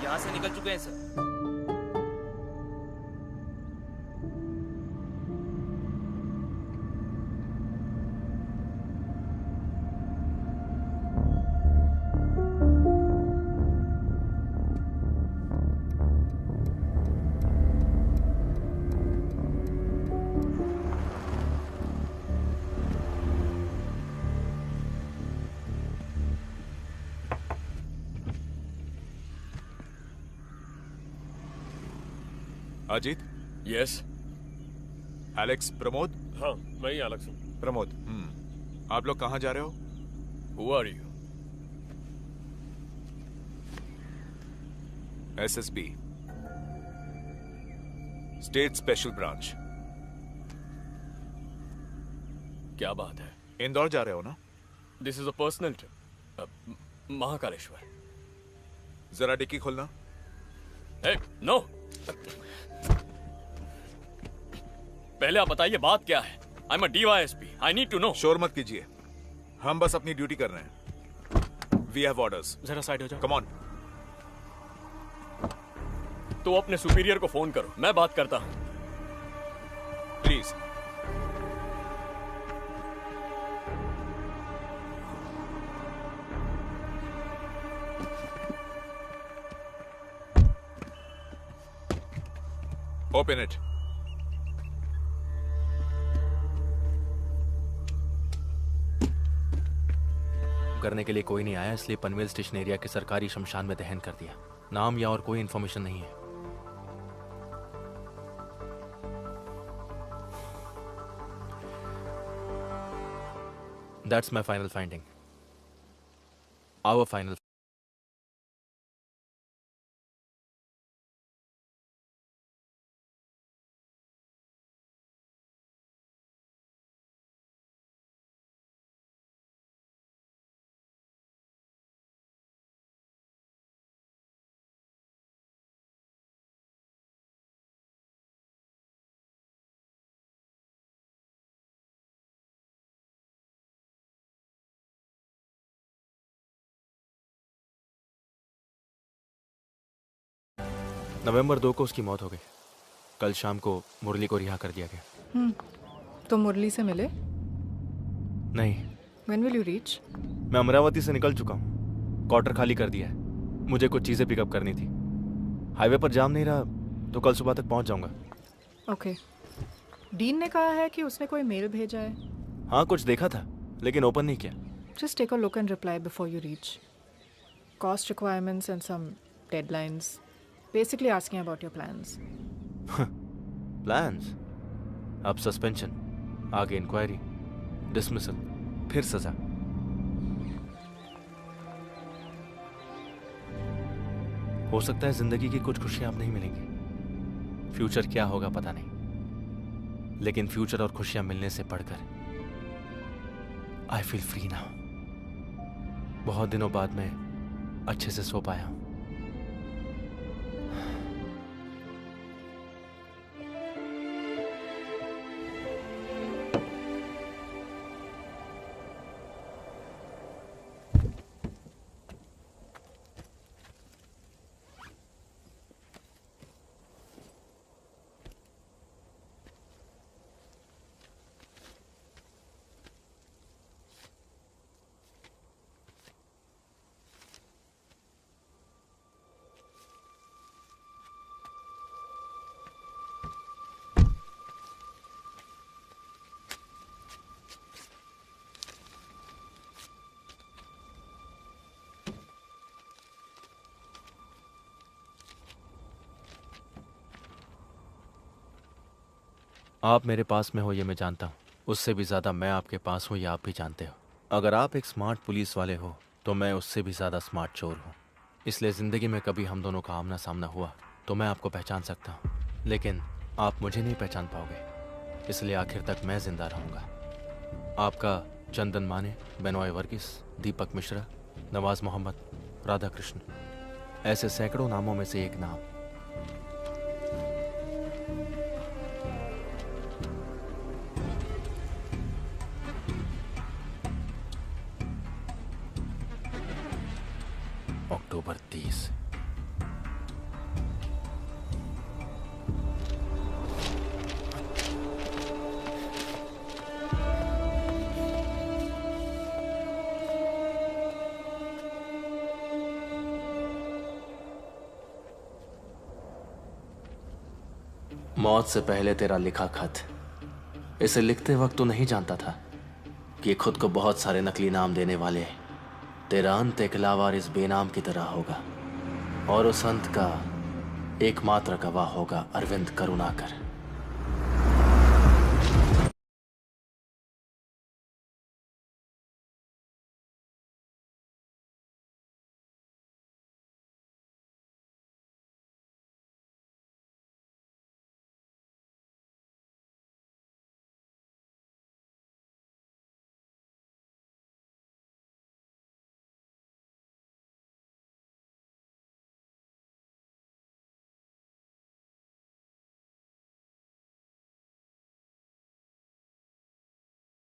यहाँ से निकल चुके हैं sir. Ajit. Yes. Alex Pramod. हाँ, मैं ही एलेक्स हूँ। प्रमोद। आप लोग कहाँ जा रहे हो? Who are you? SSB, state special branch. क्या बात है? इंदौर जा रहे हो ना? This is a personal trip. Mahakaleshwar. जरा डिक्की खोलना। नो। पहले आप बताइए बात क्या है? I am a DYSP। I need to know. शोर मत कीजिए, हम बस अपनी ड्यूटी कर रहे हैं। We have orders. जरा साइड हो जाओ। Come on. तो अपने सुपीरियर को फोन करो, मैं बात करता हूं। प्लीज। Open it. करने के लिए कोई नहीं आया, इसलिए पनवेल स्टेशन एरिया के सरकारी शमशान में दहन कर दिया। नाम या और कोई इंफॉर्मेशन नहीं है। That's my final finding. Our final. नवंबर 2 को उसकी मौत हो गई। कल शाम को मुरली को रिहा कर दिया गया। तो मुरली से मिले? नहीं। When will you reach? मैं अमरावती से निकल चुका हूँ, क्वार्टर खाली कर दिया है। मुझे कुछ चीजें पिकअप करनी थी। हाईवे पर जाम नहीं रहा तो कल सुबह तक पहुंच जाऊंगा। ओके। डीन ने कहा है कि उसने कोई मेल भेजा है। हाँ, कुछ देखा था लेकिन ओपन नहीं किया। Just take a look and reply before you reach. Cost requirements and some deadlines. Basically asking about your plans. Plans? अब सस्पेंशन, आगे इंक्वायरी, डिसमिसल, फिर सजा। हो सकता है जिंदगी की कुछ खुशियां अब नहीं मिलेंगी। फ्यूचर क्या होगा पता नहीं, लेकिन फ्यूचर और खुशियां मिलने से बढ़कर आई फील फ्री नाउ। बहुत दिनों बाद मैं अच्छे से सो पाया हूं। आप मेरे पास में हो ये मैं जानता हूँ, उससे भी ज़्यादा मैं आपके पास हूँ ये आप भी जानते हो। अगर आप एक स्मार्ट पुलिस वाले हो तो मैं उससे भी ज़्यादा स्मार्ट चोर हूँ। इसलिए ज़िंदगी में कभी हम दोनों का आमना सामना हुआ तो मैं आपको पहचान सकता हूँ, लेकिन आप मुझे नहीं पहचान पाओगे। इसलिए आखिर तक मैं जिंदा रहूँगा। आपका चंदन माने, बेनॉय वर्गीस, दीपक मिश्रा, नवाज मोहम्मद, राधा कृष्ण, ऐसे सैकड़ों नामों में से एक नाम। अक्टूबर 30। मौत से पहले तेरा लिखा खत। इसे लिखते वक्त तो नहीं जानता था कि खुद को बहुत सारे नकली नाम देने वाले तेरा अंत एक लावारिस बेनाम की तरह होगा, और उस अंत का एकमात्र गवाह होगा अरविंद करुणाकर।